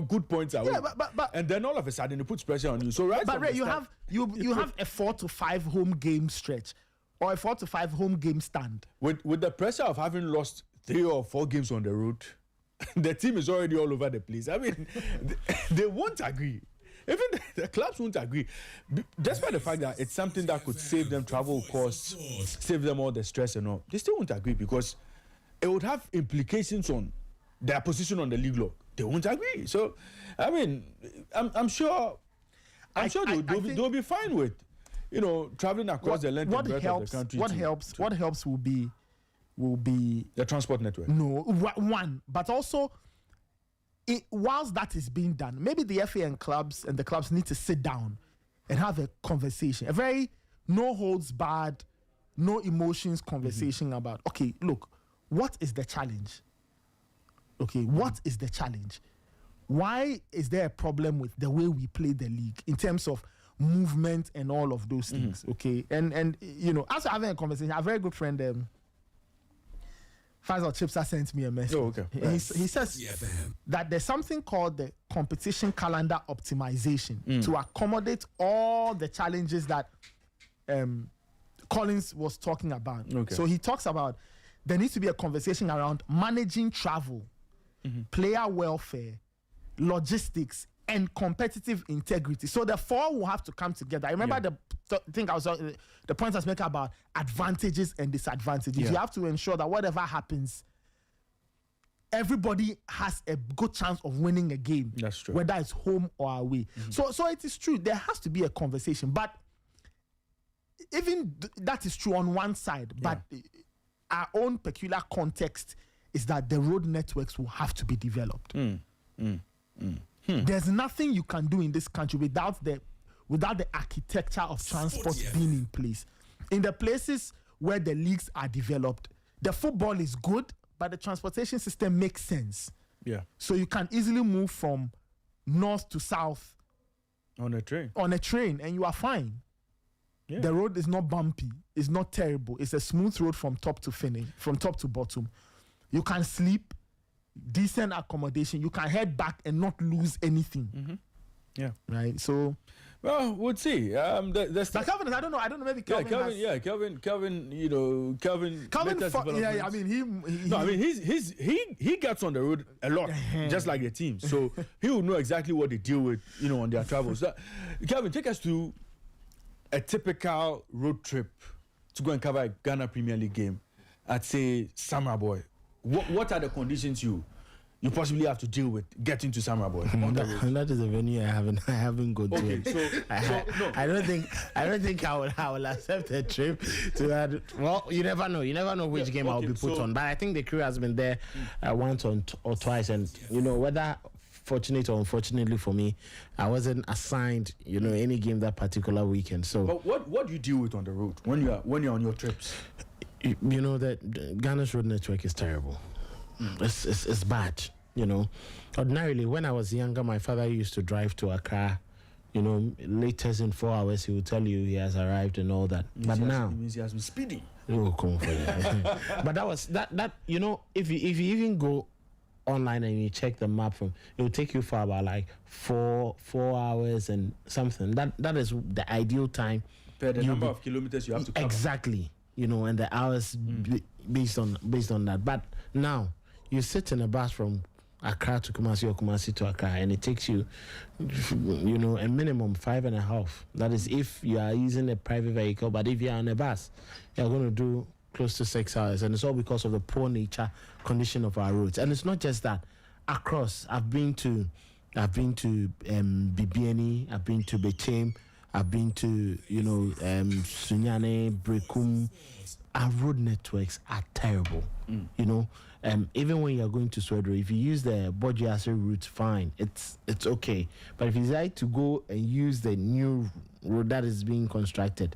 good points away. Yeah, but and then all of a sudden it puts pressure on you. So right, But from Ray, the you start- have you have a 4 to 5 home game stretch, or a 4 to 5 home game stand. with the pressure of having lost 3 or 4 games on the road, the team is already all over the place. I mean, they won't agree. Even the clubs won't agree. Despite the fact that it's something that could save them travel costs, save them all the stress and all, they still won't agree because it would have implications on their position on the league log. They won't agree. So, I mean, I'm sure they'll be fine with, traveling across the length and breadth of the country. What helps will be the transport network. no one, but also whilst that is being done, maybe the FA and the clubs need to sit down and have a conversation, a very no holds barred, no emotions conversation about, okay, look, what is the challenge? Okay, what is the challenge? Why is there a problem with the way we play the league in terms of movement and all of those things? Okay, and as we're having a conversation, a very good friend, Faisal Chipsa sent me a message. Oh, okay. He says that there's something called the competition calendar optimization to accommodate all the challenges that Collins was talking about. Okay. So he talks about there needs to be a conversation around managing travel, player welfare, logistics, and competitive integrity. So the 4 will have to come together. I remember the point I was making about advantages and disadvantages. Yeah. You have to ensure that whatever happens, everybody has a good chance of winning a game. That's true. Whether it's home or away. So it is true. There has to be a conversation. But even that is true on one side. But our own peculiar context is that the road networks will have to be developed. There's nothing you can do in this country without the architecture of transport being in place. In the places where the leagues are developed, the football is good, but the transportation system makes sense. Yeah. So you can easily move from north to south On a train. and you are fine. Yeah. The road is not bumpy. It's not terrible. It's a smooth road from top to finish, from top to bottom. You can sleep, decent accommodation. You can head back and not lose anything. Yeah. Right. So, Well, we'll see. There's but Calvin, I don't know. Maybe Calvin. Kelvin. Kelvin. Calvin. latest I mean, he gets on the road a lot, just like the team. So he will know exactly what they deal with, on their travels. So, Kelvin, take us to a typical road trip to go and cover a Ghana Premier League game at, say, Summer Boy what are the conditions you possibly have to deal with getting to Samra Boy? On the road? That is a venue I haven't gone Okay, to. so no. I don't think I will accept a trip to that. Well, you never know. You never know which game I'll be put on. But I think the crew has been there once or twice, and whether fortunate or unfortunately for me, I wasn't assigned any game that particular weekend. So, but what do you deal with on the road when you're on your trips? That Ghana's road network is terrible. It's bad. Ordinarily, when I was younger, my father used to drive to Accra. Latest in 4 hours, he will tell you he has arrived and all that. But now, it means he has been speedy. Oh, come for that. But that was that. If you even go online and you check the map it will take you for about like 4 hours and something. That is the ideal time. Per the number of kilometers you have to cover. Exactly. And the hours based on that. But now you sit in a bus from Accra to Kumasi or Kumasi to Accra, and it takes you, a minimum 5.5. That is if you are using a private vehicle. But if you are on a bus, you're going to do close to 6 hours, and it's all because of the poor nature condition of our roads. And it's not just that. Across, I've been to Bibiani, I've been to Bechem, I've been to Sunyane, Berekum. Our road networks are terrible. Even when you're going to Swedro, if you use the Bodjiase route, fine, it's okay. But if you decide to go and use the new road that is being constructed,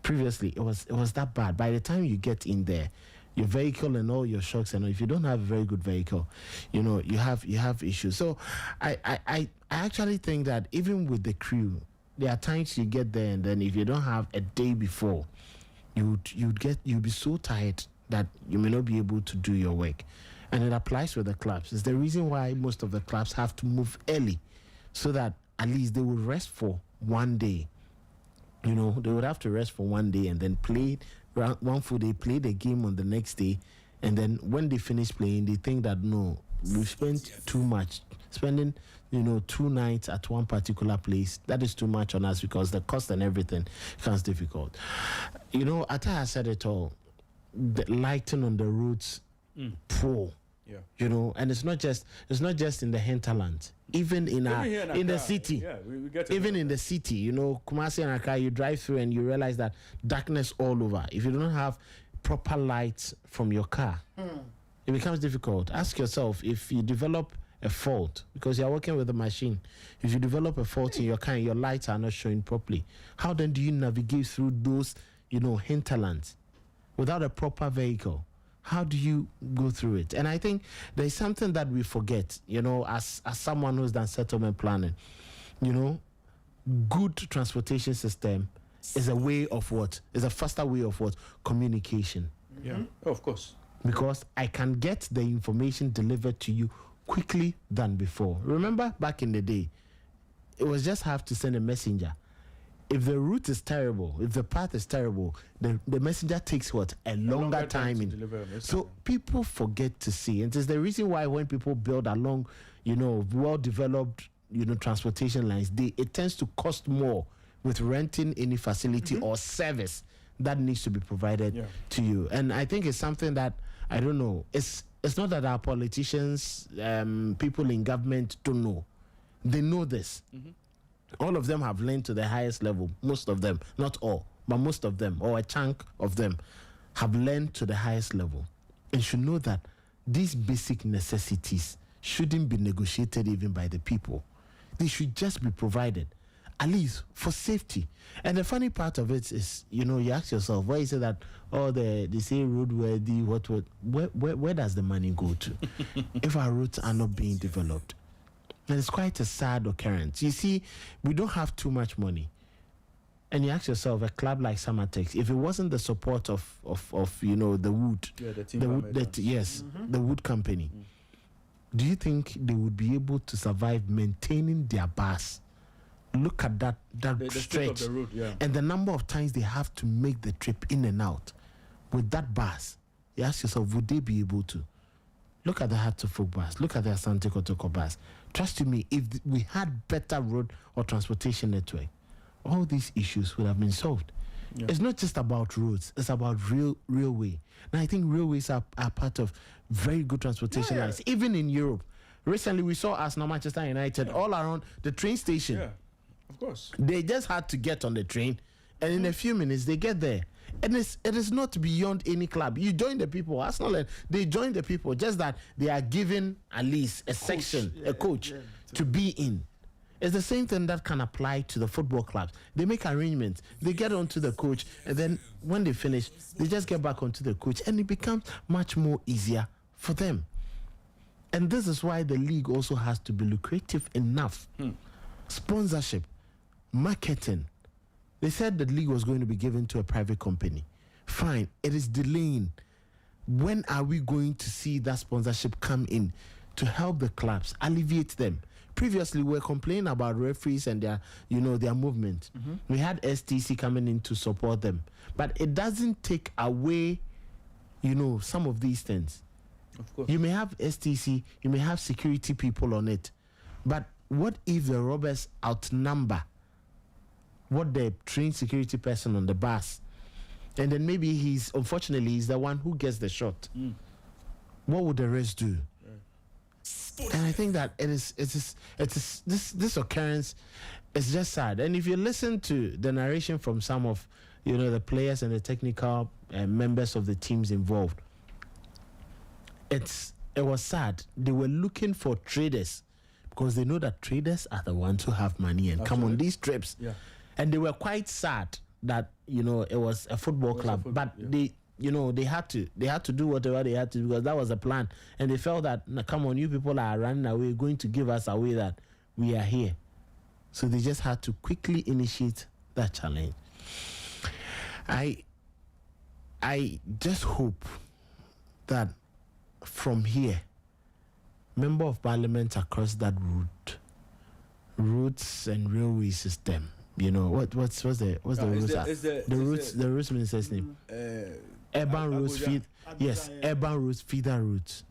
previously it was that bad. By the time you get in there, your vehicle and all your shocks, and if you don't have a very good vehicle, you have issues. So I actually think that even with the crew, there are times you get there, and then if you don't have a day before, you'll be so tired that you may not be able to do your work. And it applies with the clubs. It's the reason why most of the clubs have to move early, so that at least they will rest for one day. They would have to rest for one day and then play one full day, play the game on the next day, and then when they finish playing, they think that no, we've spent too much. Spending 2 nights at one particular place, that is too much on us, because the cost and everything becomes difficult. Ata has said it all. The lighting on the roads, poor. Yeah. And it's not just in the hinterland. Even in the city. Yeah, we get even in the city, Kumasi and Accra, you drive through and you realize that darkness all over. If you don't have proper lights from your car, it becomes difficult. Ask yourself, if you develop a fault, because you're working with a machine, if you develop a fault in your car and your lights are not showing properly, how then do you navigate through those, hinterlands without a proper vehicle? How do you go through it? And I think there's something that we forget, as someone who's done settlement planning. Good transportation system is a way of what? Is a faster way of what? Communication. Yeah, of course. Because I can get the information delivered to you quickly than before. Remember back in the day, it was just have to send a messenger. If the route is terrible, if the path is terrible, the messenger takes what? A longer time in. So people forget to see. And it's the reason why when people build along, well-developed, transportation lines, it tends to cost more with renting any facility or service that needs to be provided to you. And I think it's something that, I don't know, it's not that our politicians, people in government don't know. They know this. All of them have learned to the highest level. Most of them, not all, but most of them, or a chunk of them, have learned to the highest level. And should know that these basic necessities shouldn't be negotiated even by the people. They should just be provided, at least for safety. And the funny part of it is, you ask yourself, why is it that they say roadworthy, where does the money go to if our roads are not being developed? And it's quite a sad occurrence. You see, we don't have too much money. And you ask yourself, a club like Samatex, if it wasn't the support of the wood, the wood company, do you think they would be able to survive maintaining their bus? Look at that the stretch of the road, and the number of times they have to make the trip in and out with that bus. You ask yourself, would they be able to? Look at the Hartford bus. Look at the Asante Kotoko bus. Trust me, if we had better road or transportation network, all these issues would have been solved. Yeah. It's not just about roads, it's about railway. And I think railways are part of very good transportation lines, even in Europe. Recently, we saw Arsenal, Manchester United, all around the train station. Yeah, of course. They just had to get on the train, and in a few minutes, they get there. And it is not beyond any club. You join the people, Arsenal, they join the people, just that they are given at least a section, a coach, to be in. It's the same thing that can apply to the football clubs. They make arrangements. They get onto the coach, and then when they finish, they just get back onto the coach, and it becomes much more easier for them. And this is why the league also has to be lucrative enough. Sponsorship, marketing. They said the league was going to be given to a private company. Fine, it is delaying. When are we going to see that sponsorship come in to help the clubs, alleviate them? Previously, we were complaining about referees and their movement. We had STC coming in to support them, but it doesn't take away, some of these things. Of course. You may have STC, you may have security people on it, but what if the robbers outnumber what the trained security person on the bus, and then maybe he's the one who gets the shot? What would the rest do? And I think that this occurrence is just sad. And if you listen to the narration from some of the players and the technical members of the teams involved, it was sad. They were looking for traders because they know that traders are the ones who have money and come on these trips. Yeah. And they were quite sad that it was a football club, but they had to do whatever they had to do because that was the plan. And they felt that, come on, you people are running away, going to give us away that we are here. So they just had to quickly initiate that challenge. I just hope that from here, member of parliament across that routes and railway system, what's the routes? The routes minister's name. Urban routes urban routes, feeder routes.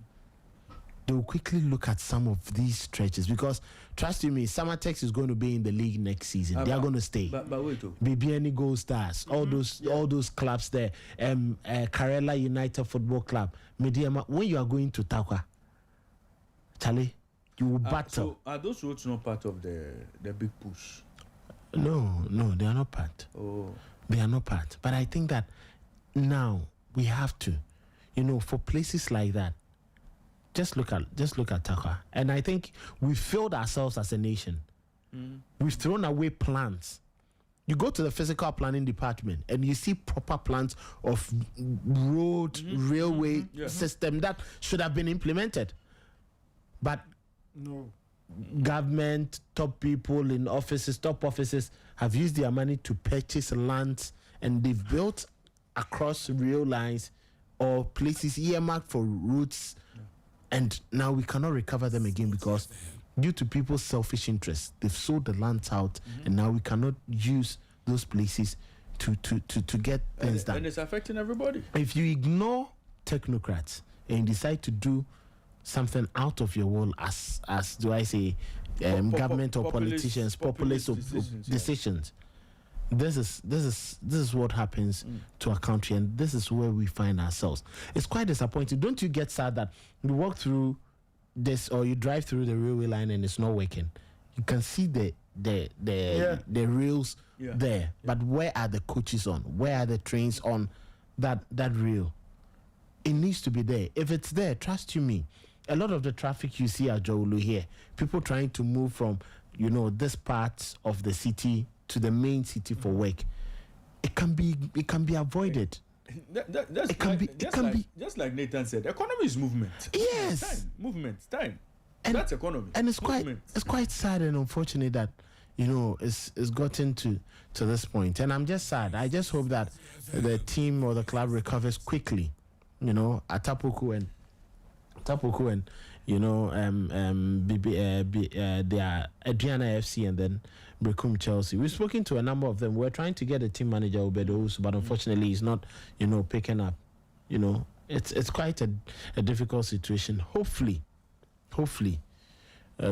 They will quickly look at some of these stretches because, trust me, Samatex is going to be in the league next season. They are going to stay. But wait, BBN Gold Stars, all those clubs there. Karela United Football Club, Mediama. When you are going to Takwa, Charlie, you will battle. So are those roads not part of the big push? No, they are not part. Oh, they are not part. But I think that now we have to, for places like that, just look at Takwa. And I think we failed ourselves as a nation. We've thrown away plans. You go to the physical planning department and you see proper plans of road, railway system that should have been implemented. But no. Government, top people in offices, top offices have used their money to purchase lands, and they've built across rail lines or places earmarked for routes, and now we cannot recover them again because due to people's selfish interests, they've sold the lands out, and now we cannot use those places to get things done. And it's affecting everybody. If you ignore technocrats and decide to do something out of your world as do I say government or politicians, populist decisions. This is what happens to our country, and this is where we find ourselves. It's quite disappointing. Don't you get sad that you walk through this or you drive through the railway line and it's not working? You can see the rails there, but where are the coaches on? Where are the trains on that rail? It needs to be there. If it's there, trust you me, a lot of the traffic you see at Jowulu here, people trying to move from, this part of the city to the main city for work, it can be avoided. Just like Nathan said, economy is movement. Yes. Time. And that's economy. And it's quite sad and unfortunate that, it's gotten to this point. And I'm just sad. I just hope that the team or the club recovers quickly. Tapuku and they are Aduana FC and then Berekum Chelsea. We've spoken to a number of them. We're trying to get a team manager, Obedo, but unfortunately he's not, picking up. It's quite a difficult situation. Hopefully,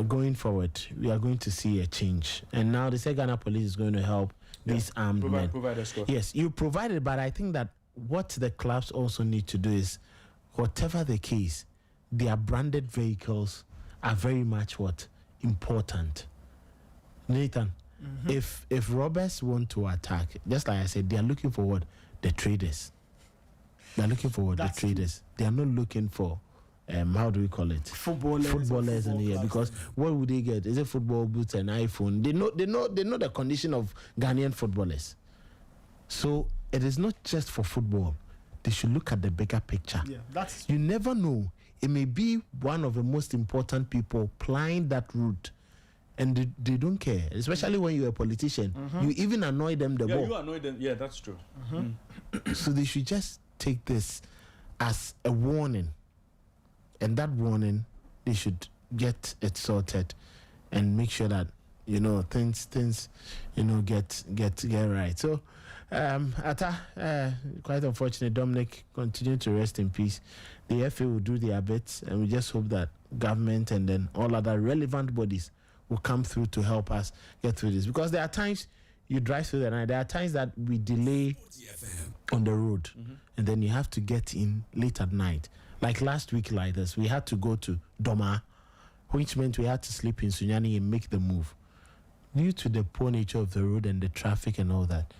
going forward, we are going to see a change. And now the Ghana Police is going to help these armed men. Provide escort. Yes, you provided, but I think that what the clubs also need to do is, whatever the case, their branded vehicles are very much important. Nathan, if robbers want to attack, just like I said, they are looking for the traders. They are looking for the traders. They are not looking for how do we call it? Footballers and yeah, because what would they get? Is it football boots and iPhone? They know the condition of Ghanaian footballers. So it is not just for football. They should look at the bigger picture. Yeah, you never know. It may be one of the most important people plying that route, and they don't care. Especially when you're a politician, you even annoy them the more. Yeah, you annoy them. Yeah, that's true. So they should just take this as a warning, and that warning they should get it sorted and make sure that things get right. So quite unfortunate, Dominic, continue to rest in peace. The FA will do their bit, and we just hope that government and then all other relevant bodies will come through to help us get through this, because there are times you drive through the night. There are times that we delay on the road, and then you have to get in late at night. Like last week, like this, we had to go to Doma, which meant we had to sleep in Sunyani and make the move. Due to the poor nature of the road and the traffic and all that,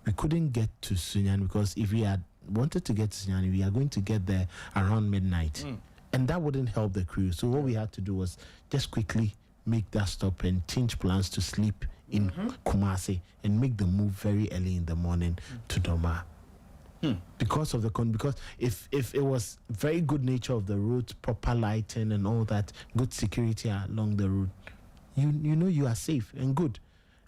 we couldn't get to Sunyani, because if we had wanted to get to Sunyani, we are going to get there around midnight. And that wouldn't help the crew. So what we had to do was just quickly make that stop and change plans to sleep in Kumasi and make the move very early in the morning to Doma. Because of because if it was very good nature of the route, proper lighting and all that, good security along the route, you are safe and good.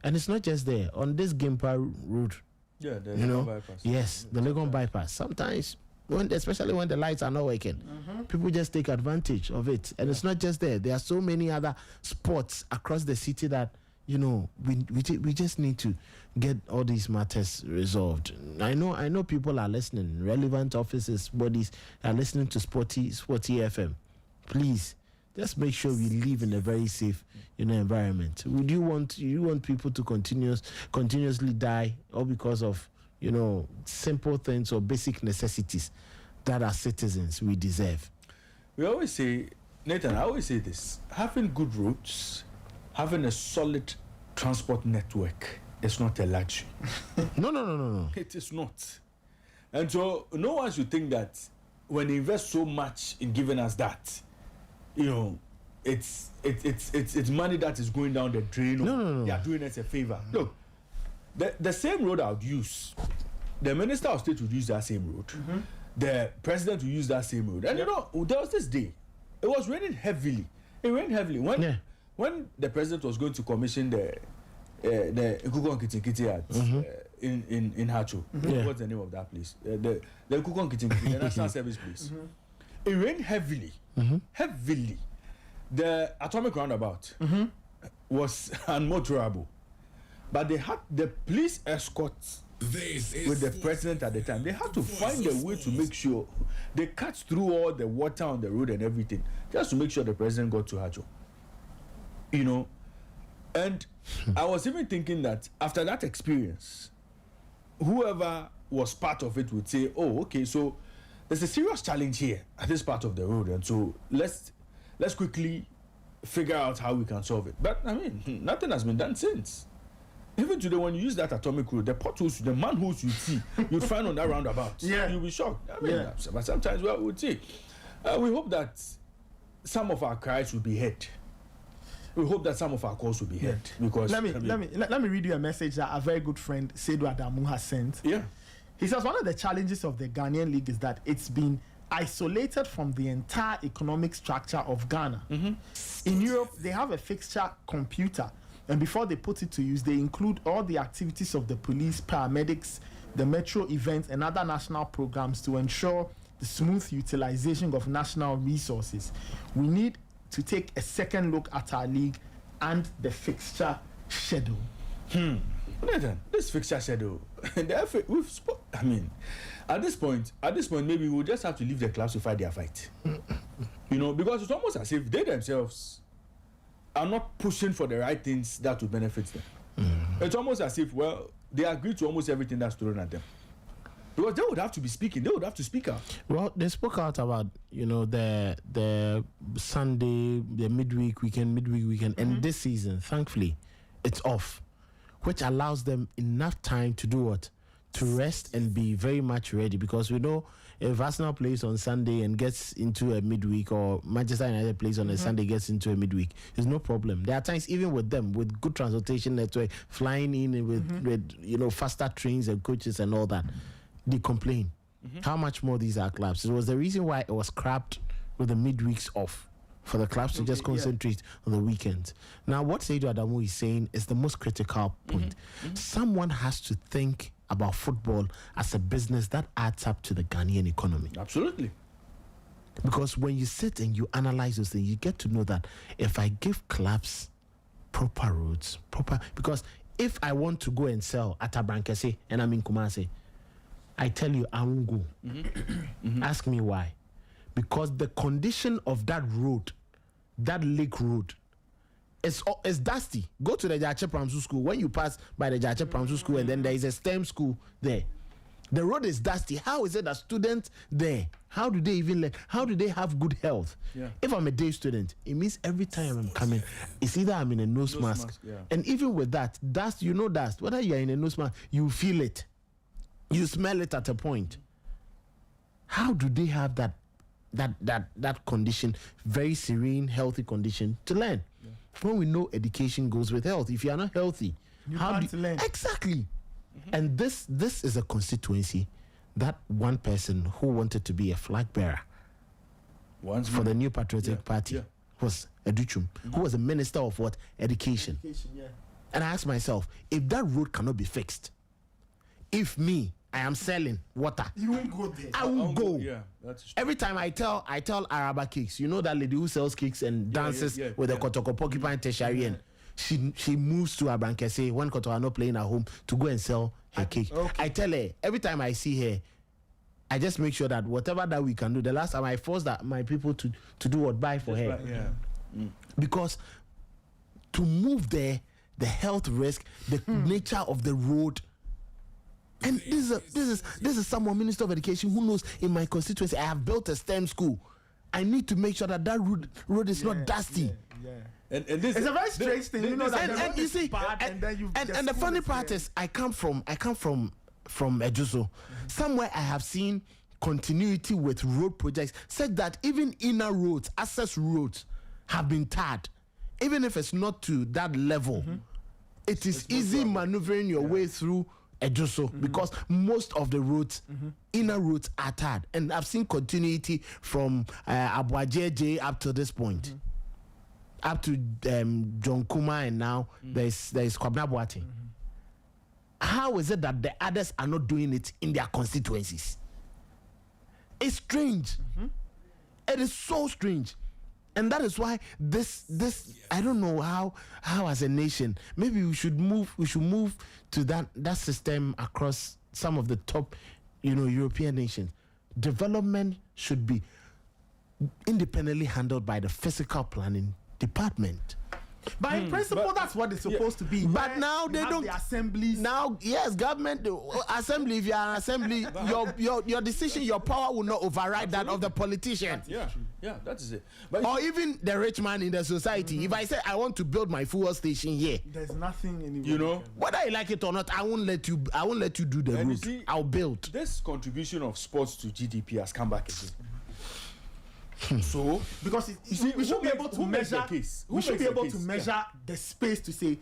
And it's not just there on this Gimpa route. Yeah, the Legon bypass. Yes, the Legon bypass. Sometimes, especially when the lights are not working, people just take advantage of it. And it's not just there. There are so many other spots across the city that we just need to get all these matters resolved. I know people are listening. Relevant offices, bodies are listening to Sporty FM. Please, just make sure we live in a very safe, environment. Would you want people to continuously die, all because of simple things or basic necessities that as citizens we deserve? We always say, Nathan, I always say this: having good roads, having a solid transport network is not a luxury. No. It is not. And so no one should think that when they invest so much in giving us that, it's money that is going down the drain. No. They are doing us a favor. Look, the same road I would use, the Minister of State would use that same road. The President would use that same road. And there was this day, it was raining heavily. It rained heavily. When the President was going to commission the Nkukon Kitikiti in Hacho, what's the name of that place? The Nkukon Kitikiti, the National Service place. It rained heavily. Heavily. The atomic roundabout was unmotorable. But they had the police escort with the president at the time. They had to find a way to make sure they cut through all the water on the road and everything, just to make sure the president got to Hacho. And I was even thinking that after that experience, whoever was part of it would say, oh, okay, so there's a serious challenge here at this part of the road, and so let's quickly figure out how we can solve it. But I mean, nothing has been done since. Even today, when you use that atomic road, the potholes, the manholes you see, you'd find on that roundabout. You'll be shocked. I mean, but sometimes we would see. We hope that some of our cries will be heard. We hope that some of our calls will be heard. Because let me read you a message that a very good friend Seydou Adamu has sent. He says one of the challenges of the Ghanaian league is that it's been isolated from the entire economic structure of Ghana. In Europe, they have a fixture computer, and before they put it to use, they include all the activities of the police, paramedics, the metro events, and other national programs to ensure the smooth utilization of national resources. We need to take a second look at our league and the fixture schedule. Nathan, this fixture schedule, I mean, at this point, maybe we'll just have to leave the clubs to fight their fight. Because it's almost as if they themselves are not pushing for the right things that will benefit them. It's almost as if, well, they agree to almost everything that's thrown at them. Because they would have to be speaking. They would have to speak out. Well, they spoke out about, the Sunday, the midweek weekend, and this season, thankfully, it's off, which allows them enough time to do what? To rest and be very much ready, because we know if Arsenal plays on Sunday and gets into a midweek, or Manchester United plays on a Sunday, gets into a midweek, there's no problem. There are times even with them, with good transportation network, flying in with faster trains and coaches and all that, they complain. How much more these are clubs? It was the reason why it was scrapped with the midweeks off, for the clubs to just concentrate on the weekends. Now, what Seydou Adamu is saying is the most critical point. Someone has to think about football as a business that adds up to the Ghanaian economy. Absolutely. Because when you sit and you analyze those things, you get to know that if I give clubs proper roads, because if I want to go and sell at Abrankese and I'm in Kumasi, I tell you, I won't go. Ask me why. Because the condition of that road, that lake road, it's dusty. Go to the Jache Pramsu school. When you pass by the Jache Pramsu school, and then there is a STEM school there, the road is dusty. How is it that students there, how do they even learn? How do they have good health? Yeah. If I'm a day student, it means every time I'm coming, it's either I'm in a nose mask. Yeah. And even with that, dust, dust. Whether you're in a nose mask, you feel it. You smell it at a point. How do they have that condition, very serene, healthy condition to learn? Yeah. When we know education goes with health. If you are not healthy, you can't learn. Exactly. And this is a constituency that one person who wanted to be a flag bearer for the New Patriotic Party was Educhum, who was the Minister of what? Education. And I asked myself, if that road cannot be fixed, if I am selling water, you won't go there. I will go. Yeah, that's true. Every time I tell Araba Cakes, that lady who sells cakes and dances with the Kotoko Porcupine Tertiary, she moves to Abrankese when Kotoko are not playing at home to go and sell her cake. Okay. I tell her, every time I see her, I just make sure that whatever that we can do. The last time I forced my people to do what, buy for her. Because to move there, the health risk, the nature of the road. And this is someone, Minister of Education, who knows in my constituency I have built a STEM school. I need to make sure that road is not dusty. And this, it's a very strange thing, and you see, and the funny part is, I come from Ejuso. Somewhere I have seen continuity with road projects, said that even inner roads, access roads, have been tarred, even if it's not to that level. It is easy maneuvering your way through Ejuso, because most of the roads, inner roads, are tarred, and I've seen continuity from Abuajeje up to this point, up to John Kuma, and now there is Kwabena Boateng. How is it that the others are not doing it in their constituencies? It's strange. It is so strange. And that is why this I don't know how as a nation, maybe we should move to that system across some of the top European nations. Development should be independently handled by the physical planning department. But in principle, that's what it's supposed to be. But now they don't. The assemblies. Now, yes, government assembly. If you are an assembly, your decision, your power will not override that of the politician. Yeah, that is it. But or even the rich man in the society. If I say I want to build my fuel station here, there's nothing anywhere. Whether you like it or not, I won't let you do the route. I'll build. This contribution of sports to GDP has come back again. So, because we should be able to measure. We should be able to measure the space to say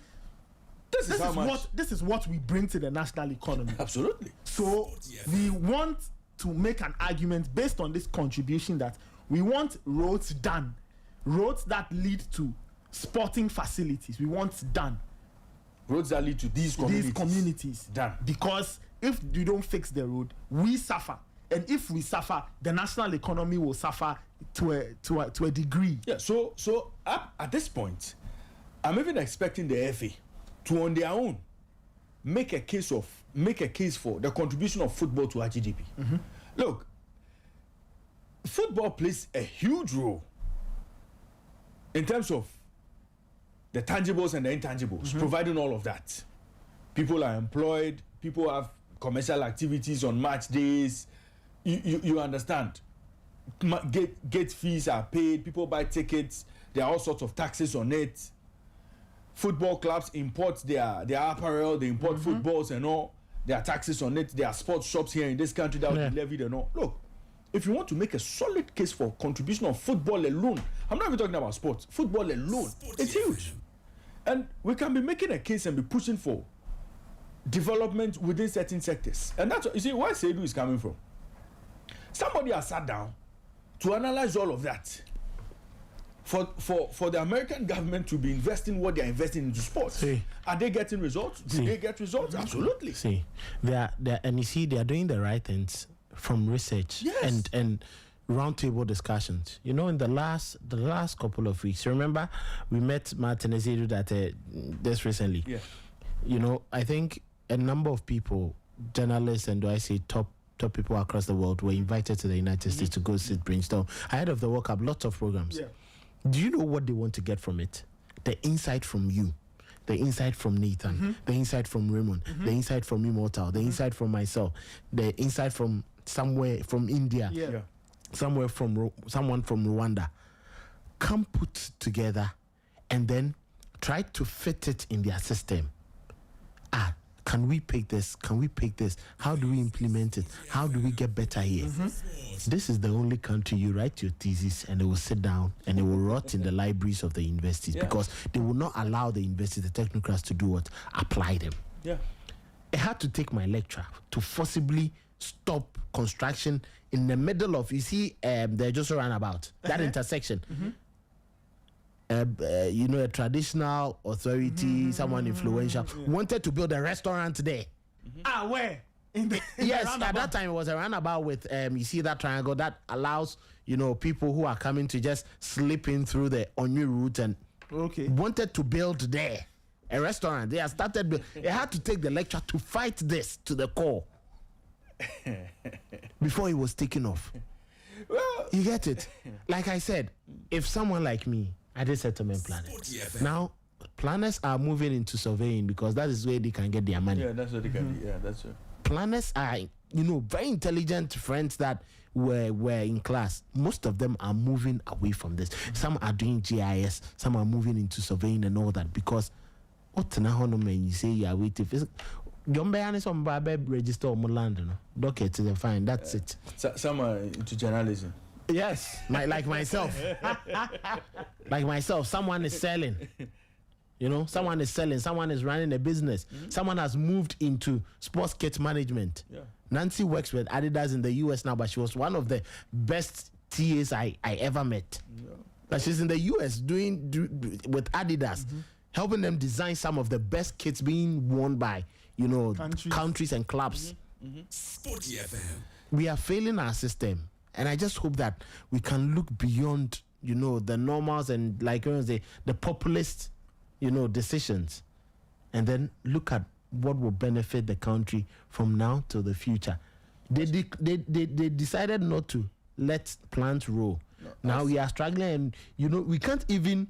this is what we bring to the national economy. Absolutely. So we want to make an argument based on this contribution that we want roads done, roads that lead to sporting facilities. We want done. Roads that lead to these communities done. Because if you don't fix the road, we suffer. And if we suffer, the national economy will suffer to a degree. Yeah. So at this point, I'm even expecting the FA to, on their own, make a case for the contribution of football to our GDP. Look, football plays a huge role in terms of the tangibles and the intangibles, providing all of that. People are employed. People have commercial activities on match days. You understand? Gate fees are paid. People buy tickets. There are all sorts of taxes on it. Football clubs import their apparel. They import footballs and all. There are taxes on it. There are sports shops here in this country that will be levied and all. Look, if you want to make a solid case for contribution of football alone, I'm not even talking about sports. Football alone, it's huge. And we can be making a case and be pushing for development within certain sectors. And that's what, you see, where Seydou is coming from. Somebody has sat down to analyze all of that. For the American government to be investing what they are investing into sports, are they getting results? Do they get results? Absolutely. See, and you see, they are doing the right things from research and roundtable discussions. You know, in the last couple of weeks, remember we met Martin Ezedu that just recently. Yeah. You know, I think a number of people, journalists, and do I say top people across the world were invited to the United States to go sit brainstorm ahead of the World Cup. Lots of programs. Yeah. Do you know what they want to get from it? The insight from you, the insight from Nathan, the insight from Raymond, the insight from Immortal, the insight from myself, the insight from somewhere from India, someone from Rwanda. Come put together and then try to fit it in their system. Can we pick this? Can we pick this? How do we implement it? How do we get better here? This is the only country you write your thesis and they will sit down and they will rot in the libraries of the universities because they will not allow the universities, the technocrats to do what? Apply them. Yeah. I had to take my lecture to forcibly stop construction in the middle of, you see, the just roundabout, that intersection. You know, a traditional authority, someone influential, wanted to build a restaurant there. Where? In the At that time it was a roundabout with, you see that triangle that allows, you know, people who are coming to just slip in through the Onyu route and wanted to build there a restaurant. They had started, they had to take the lecture to fight this to the core before it was taken off. Well, you get it? Like I said, if someone like me, I did settlement planning. Now, planners are moving into surveying because that is where they can get their money. Yeah, that's what they can do. Yeah, that's it. Planners are, you know, very intelligent friends that were in class. Most of them are moving away from this. Some are doing GIS. Some are moving into surveying and all that because what you say you are waiting for. Register on land, you know. Docket to the fine. That's it. Some are into journalism. Yes, like myself. Like myself, someone is selling. You know, someone is selling, someone is running a business. Someone has moved into sports kit management. Yeah. Nancy works with Adidas in the US now, but she was one of the best TAs I ever met. Yeah. But she's in the US doing with Adidas, helping them design some of the best kits being worn by, you know, countries and clubs. Sporty FM. We are failing our system. And I just hope that we can look beyond, you know, the normals and, like you say, the populist, you know, decisions, and then look at what will benefit the country from now to the future. They decided not to let plants roll. Now we are struggling, and you know we can't even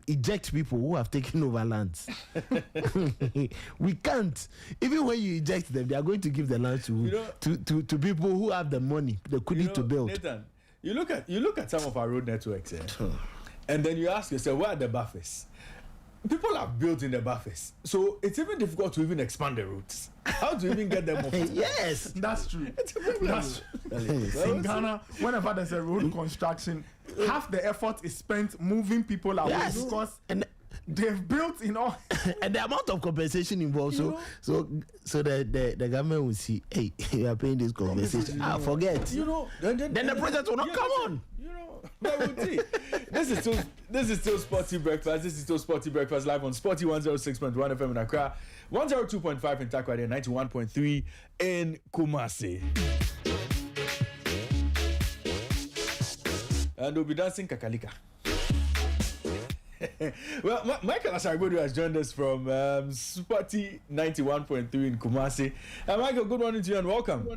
eject people who have taken over lands. We can't. Even when you eject them, they are going to give the land to people who have the money, the equity to build. Nathan, you look at some of our road networks, and then you ask yourself, where are the buffers? People are built in the buffers, so it's even difficult to even expand the routes. How to even get them off? Yes, that's true. In Ghana, whenever there's a road construction, half the effort is spent moving people away because they've built in all and the amount of compensation involved. So the government will see, hey, you are paying this compensation. Forget. You know, then the project will not come on. You know, but we'll see. This is still Sporty Breakfast. This is still Sporty Breakfast live on Sporty 106.1 FM in Accra, 102.5 in Takoradi, and 91.3 in Kumasi. And we'll be dancing Kakalika. Well, Michael Asaribodu has joined us from Sporty 91.3 in Kumasi. Michael, good morning to you and welcome.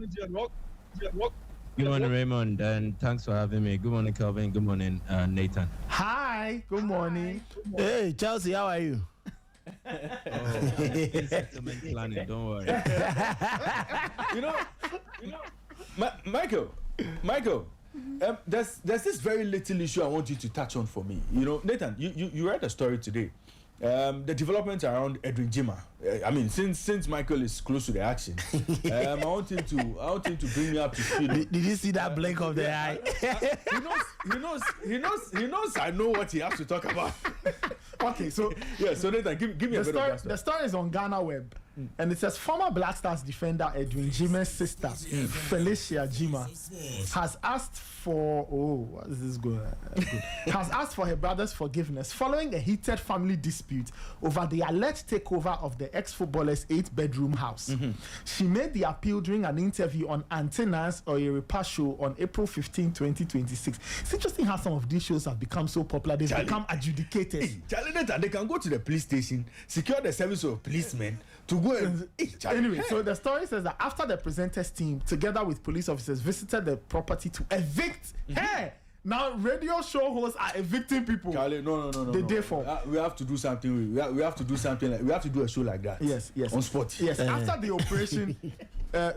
Good morning, Raymond, and thanks for having me. Good morning, Kelvin. Good morning, Nathan. Hi, good morning. Hey, Chelsea, how are you? Settlement planning, don't worry. you know, Michael, there's this very little issue I want you to touch on for me. You know, Nathan, you read a story today. The developments around Edwin Jima. I mean, since Michael is close to the action, I want him to bring me up to speed. Did you see that blink of the eye? He knows. I know what he has to talk about. Okay, so yeah, so Nathan, give me a bit of that the story. story is on Ghana Web, and it says former Black Stars defender Edwin Jima's sister, Felicia Jima, has asked for what is this going? Has asked for her brother's forgiveness following a heated family dispute over the alleged takeover of the ex-footballer's 8-bedroom house. She made the appeal during an interview on Antennas or a show on April 15, 2026. It's interesting how some of these shows have become so popular. They've become adjudicated. Hey, Nathan, they can go to the police station, secure the service of policemen to go and. Anyway, so the story says that after the presenters team, together with police officers, visited the property to evict. Hey, now radio show hosts are evicting people. Charlie, no. The day for. We have to do something. We have to do something. We have to do a show like that. Yes. On Sporty. Yes. After the operation,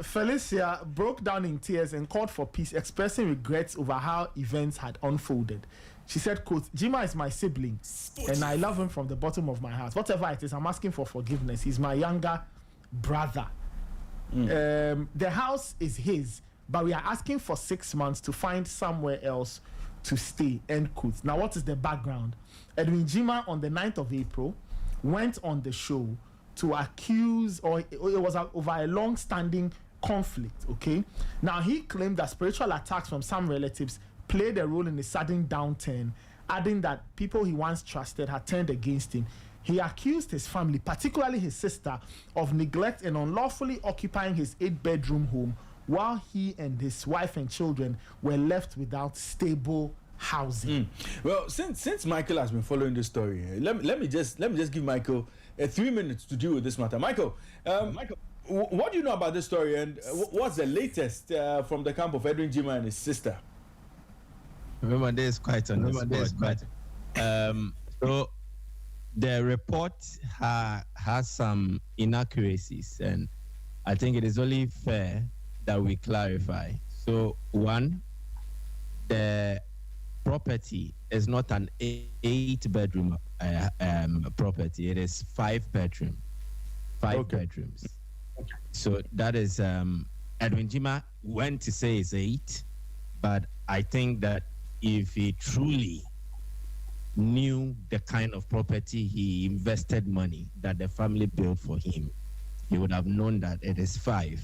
Felicia broke down in tears and called for peace, expressing regrets over how events had unfolded. She said, quote, Jima is my sibling and I love him from the bottom of my heart. Whatever it is, I'm asking for forgiveness. He's my younger brother. The house is his, but we are asking for 6 months to find somewhere else to stay, end quote. Now, what is the background? Edwin Jima on the 9th of April went on the show to accuse, or it was over a long-standing conflict, okay? Now, he claimed that spiritual attacks from some relatives played a role in the sudden downturn, adding that people he once trusted had turned against him. He accused his family, particularly his sister, of neglect and unlawfully occupying his 8-bedroom home while he and his wife and children were left without stable housing. Well, since Michael has been following this story, let me just give Michael 3 minutes to deal with this matter. Michael, what do you know about this story, and what's the latest from the camp of Edwin Jima and his sister? Remember, there's quite on this spot, so the report has some inaccuracies, and I think it is only fair that we clarify. So, one, the property is not an 8-bedroom property. It is 5 bedroom, 5 bedrooms. So that is Edwin Jima went to say it's 8, but I think that if he truly knew the kind of property he invested money that the family built for him, he would have known that it is 5,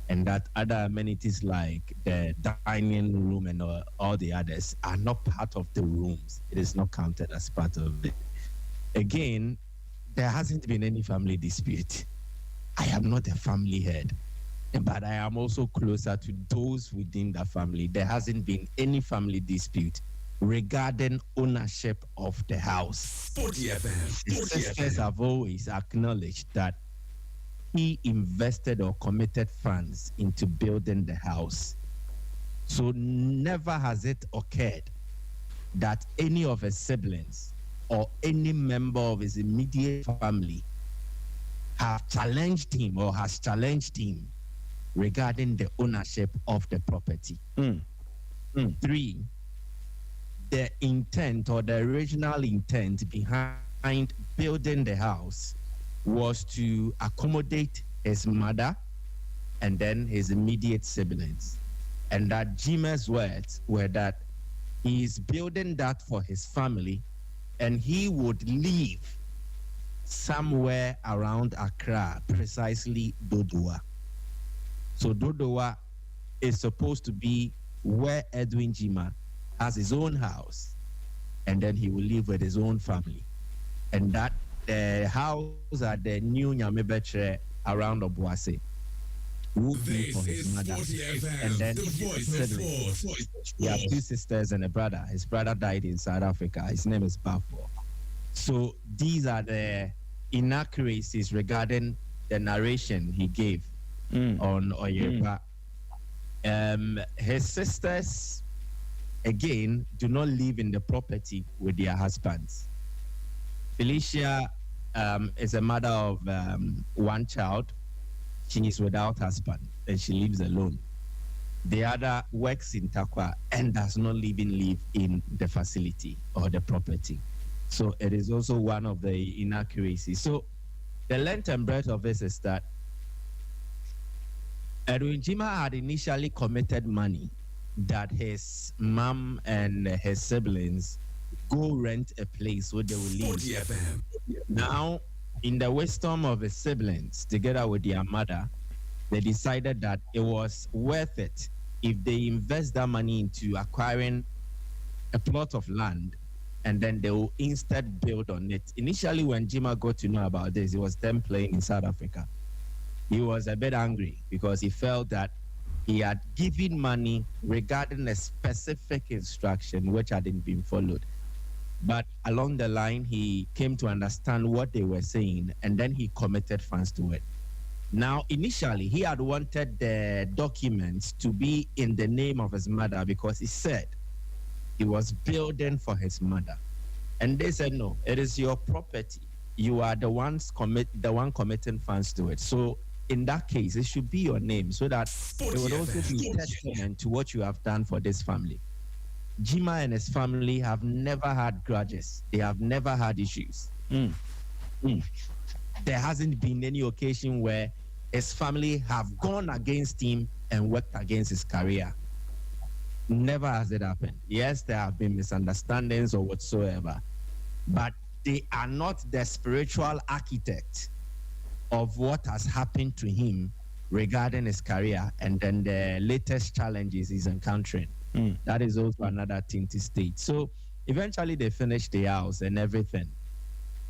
and that other amenities like the dining room and all the others are not part of the rooms. It is not counted as part of it. Again, there hasn't been any family dispute. I am not a family head, but I am also closer to those within the family. There hasn't been any family dispute regarding ownership of the house. Sporty FM. The sisters have always acknowledged that he invested or committed funds into building the house. So never has it occurred that any of his siblings or any member of his immediate family have challenged him or has challenged him regarding the ownership of the property. 3, the intent or the original intent behind building the house was to accommodate his mother and then his immediate siblings. And that Jima's words were that he's building that for his family and he would live somewhere around Accra, precisely Dodowa. So Dodowa is supposed to be where Edwin Jima has his own house, and then he will live with his own family. And that the house at the new Nyamebetre around Obuasi will be for his mother. And then his siblings. He has 2 sisters and a brother. His brother died in South Africa. His name is Bafo. So these are the inaccuracies regarding the narration he gave on Oyepa. His sisters, again, do not live in the property with their husbands. Felicia is a mother of one child. She is without husband and she lives alone. The other works in Takwa and does not live in the facility or the property. So it is also one of the inaccuracies. So the length and breadth of this is that Edwin Jima had initially committed money that his mom and his siblings go rent a place where they will live. Sporty FM. Now, in the wisdom of his siblings, together with their mother, they decided that it was worth it if they invest that money into acquiring a plot of land and then they will instead build on it. Initially, when Jima got to know about this, he was then playing in South Africa. He was a bit angry because he felt that he had given money regarding a specific instruction which hadn't been followed. But along the line, he came to understand what they were saying, and then he committed funds to it. Now, initially, he had wanted the documents to be in the name of his mother because he said he was building for his mother. And they said, no, it is your property. You are the one committing funds to it. So in that case, it should be your name so that it would also be testament to what you have done for this family. Jima and his family have never had grudges. They have never had issues. There hasn't been any occasion where his family have gone against him and worked against his career. Never has it happened. Yes, there have been misunderstandings or whatsoever, but they are not the spiritual architect of what has happened to him regarding his career and then the latest challenges he's encountering. That is also another thing to state. So eventually they finished the house and everything.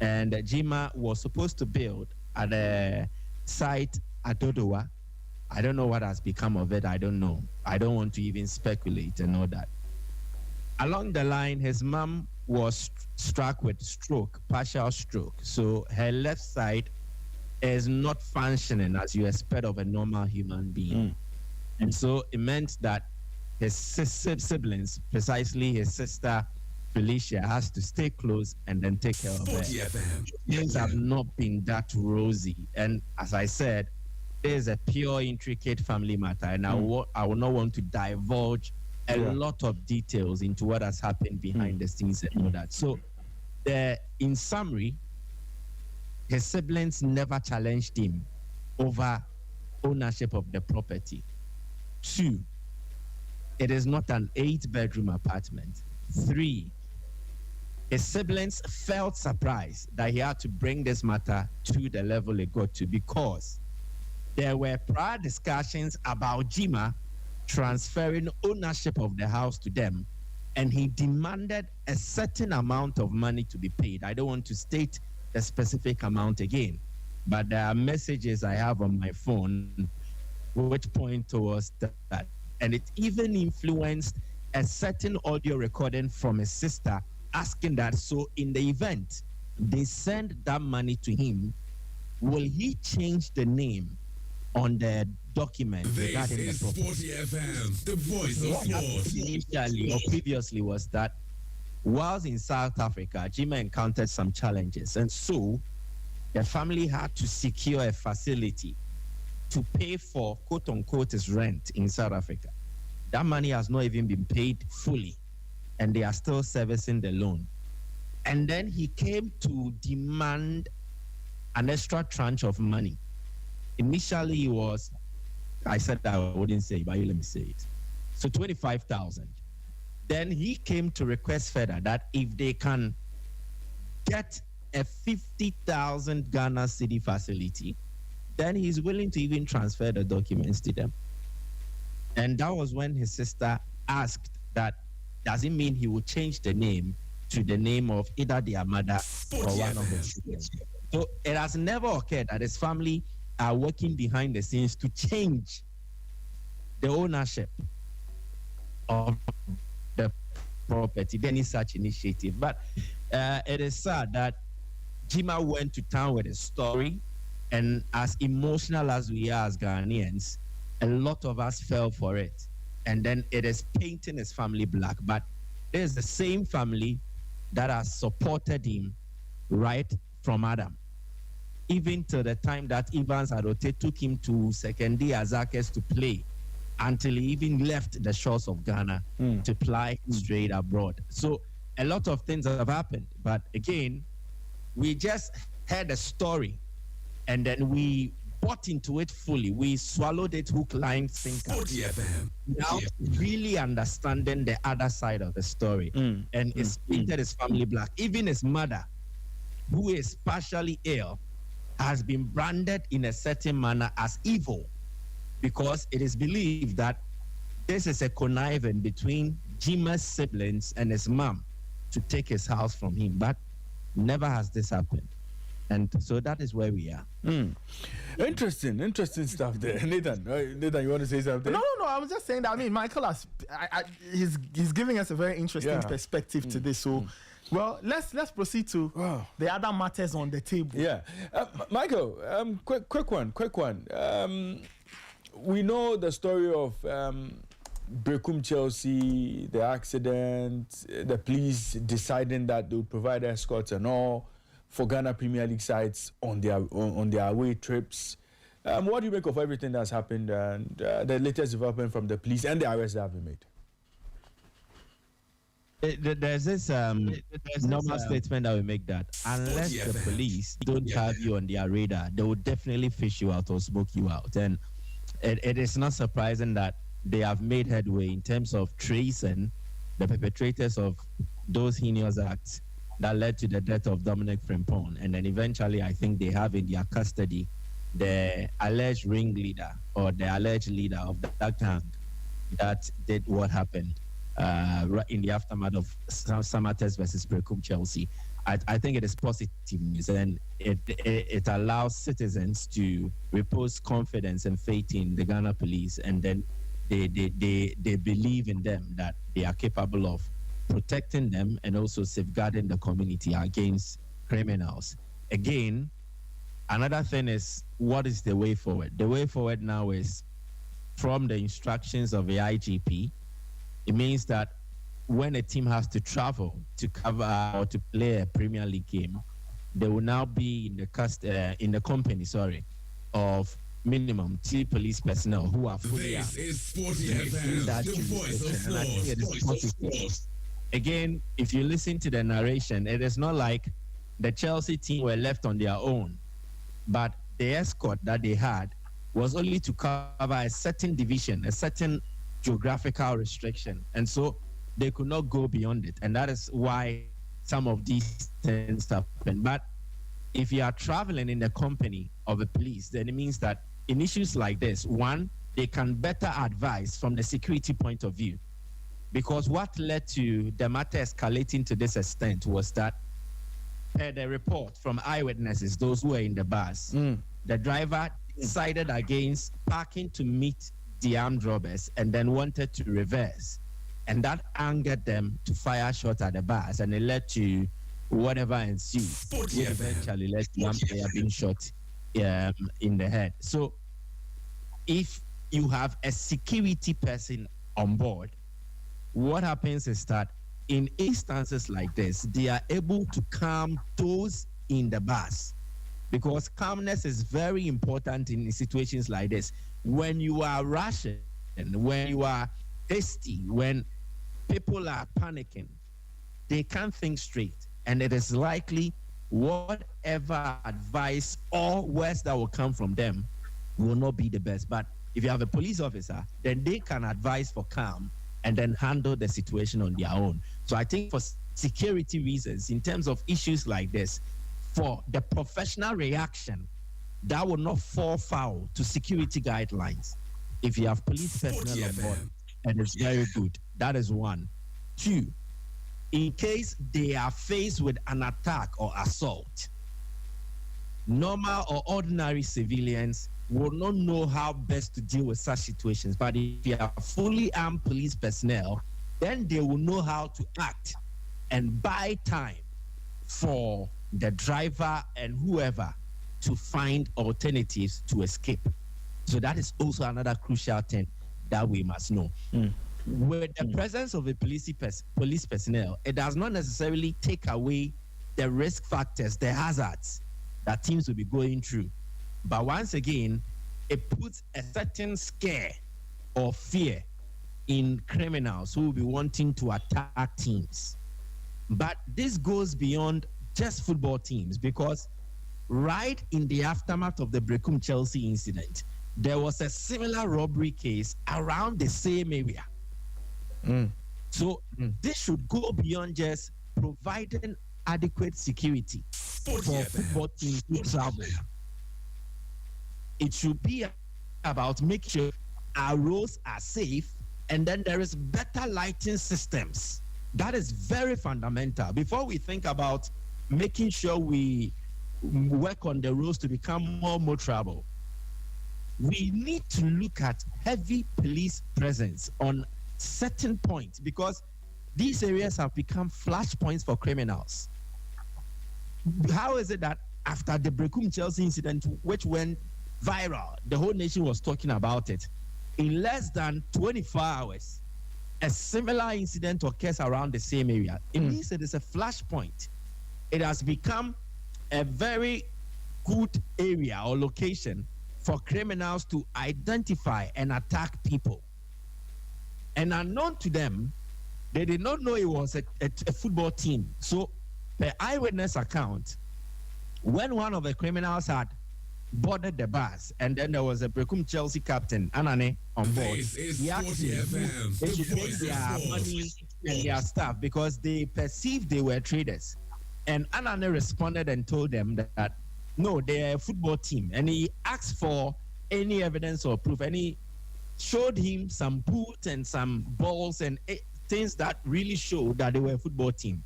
And Jima was supposed to build at a site at Dodowa. I don't know what has become of it. I don't know. I don't want to even speculate and all that. Along the line, his mom was struck with stroke, partial stroke. So her left side is not functioning as you expect of a normal human being. And so it meant that his siblings, precisely his sister Felicia, has to stay close and then take care of her. Things have not been that rosy. And as I said, there's a pure, intricate family matter. And I will not want to divulge a lot of details into what has happened behind the scenes and all that. So in summary, his siblings never challenged him over ownership of the property. 2, it is not an 8-bedroom apartment. 3, his siblings felt surprised that he had to bring this matter to the level it got to because there were prior discussions about Jima transferring ownership of the house to them, and he demanded a certain amount of money to be paid. I don't want to state the specific amount again, but there are messages I have on my phone which point towards that. And it even influenced a certain audio recording from his sister asking that, so in the event they send that money to him, will he change the name on the document regarding the property? Sporty FM, the voice of sports. Initially or previously was that whilst in South Africa, Jima encountered some challenges, and so the family had to secure a facility to pay for quote-unquote his rent in South Africa. That money has not even been paid fully, and they are still servicing the loan. And then he came to demand an extra tranche of money. Initially, it was, I said that I wouldn't say, but let me say it. So 25,000. Then he came to request further that if they can get a 50,000 Ghana cedi facility, then he's willing to even transfer the documents to them. And that was when his sister asked that, does it mean he will change the name to the name of either their mother or one of the children? So it has never occurred that his family are working behind the scenes to change the ownership of the property, any such initiative. But it is sad that Jima went to town with his story, and as emotional as we are as Ghanaians, a lot of us fell for it. And then it is painting his family black. But there's the same family that has supported him right from Adam. even till the time that Evans Adote took him to Secondary Azakes to play, until he even left the shores of Ghana to play straight abroad. So a lot of things have happened. But again, we just heard a story and then we bought into it fully. We swallowed it hook, line, sinker. Sporty FM. Now really understanding the other side of the story. And it's painted his family black. Even his mother, who is partially ill, has been branded in a certain manner as evil, because it is believed that this is a conniving between Jima's siblings and his mom to take his house from him. But never has this happened. And so that is where we are. Interesting stuff there. Nathan, Nathan, you want to say something? No. I was just saying that. I mean, Michael he's giving us a very interesting perspective to this. So, well, let's proceed to the other matters on the table. Yeah, Michael, quick one. We know the story of Berekum Chelsea, the accident, the police deciding that they would provide escorts and all for Ghana Premier League sides on their away trips. What do you make of everything that's happened and the latest development from the police and the arrests that have been made? There's this normal statement that we make that unless the police don't have you on their radar, they will definitely fish you out or smoke you out. And it is not surprising that they have made headway in terms of tracing the perpetrators of those heinous acts that led to the death of Dominic Frimpong. And then eventually, I think they have in their custody the alleged ringleader or the alleged leader of that gang that did what happened right in the aftermath of Samatex versus Berekum Chelsea. I think it is positive news, and it allows citizens to repose confidence and faith in the Ghana police, and then they believe in them that they are capable of protecting them and also safeguarding the community against criminals. Again, another thing is, what is the way forward? The way forward now is from the instructions of the IGP. It means that when a team has to travel to cover or to play a Premier League game, they will now be in the company of minimum 2 police personnel who are fully This is Sporty FM, the voice of sports. Again, if you listen to the narration, it is not like the Chelsea team were left on their own, but the escort that they had was only to cover a certain division, a certain geographical restriction. And so they could not go beyond it. And that is why some of these things happen. But if you are traveling in the company of the police, then it means that in issues like this, one, they can better advise from the security point of view. Because what led to the matter escalating to this extent was that, per the report from eyewitnesses, those who were in the bus, the driver decided against parking to meet the armed robbers and then wanted to reverse. And that angered them to fire shots at the bus, and it led to whatever ensued, which eventually led to one player being shot in the head. So if you have a security person on board, what happens is that in instances like this, they are able to calm those in the bus, because calmness is very important in situations like this. When you are rushing, when you are hasty, when people are panicking, they can't think straight, and it is likely whatever advice or words that will come from them will not be the best. But if you have a police officer, then they can advise for calm and then handle the situation on their own. So I think for security reasons, in terms of issues like this, for the professional reaction, that will not fall foul to security guidelines. If you have police personnel on board, and it's very good. That is one. 2, in case they are faced with an attack or assault, normal or ordinary civilians will not know how best to deal with such situations. But if you are fully armed police personnel, then they will know how to act and buy time for the driver and whoever to find alternatives to escape. So that is also another crucial thing that we must know. With the presence of a police personnel, it does not necessarily take away the risk factors, the hazards that teams will be going through. But once again, it puts a certain scare or fear in criminals who will be wanting to attack teams. But this goes beyond just football teams, because right in the aftermath of the Berekum Chelsea incident, there was a similar robbery case around the same area. So this should go beyond just providing adequate security for football teams to travel. It should be about making sure our roads are safe, and then there is better lighting systems. That is very fundamental. Before we think about making sure we work on the roads to become more motorable, we need to look at heavy police presence on certain points, because these areas have become flashpoints for criminals. How is it that after the Berekum Chelsea incident, which went viral, the whole nation was talking about it, in less than 24 hours, a similar incident occurs around the same area? It means it is a flashpoint. It has become a very good area or location for criminals to identify and attack people. And unknown to them, they did not know it was a football team. So, per eyewitness account, when one of the criminals had boarded the bus, and then there was a Berekum Chelsea captain, Anane, on board, he asked them they should take their money and their stuff because they perceived they were traders. And Anane responded and told them that no, they're a football team. And he asked for any evidence or proof, and he showed him some boots and some balls and things that really showed that they were a football team.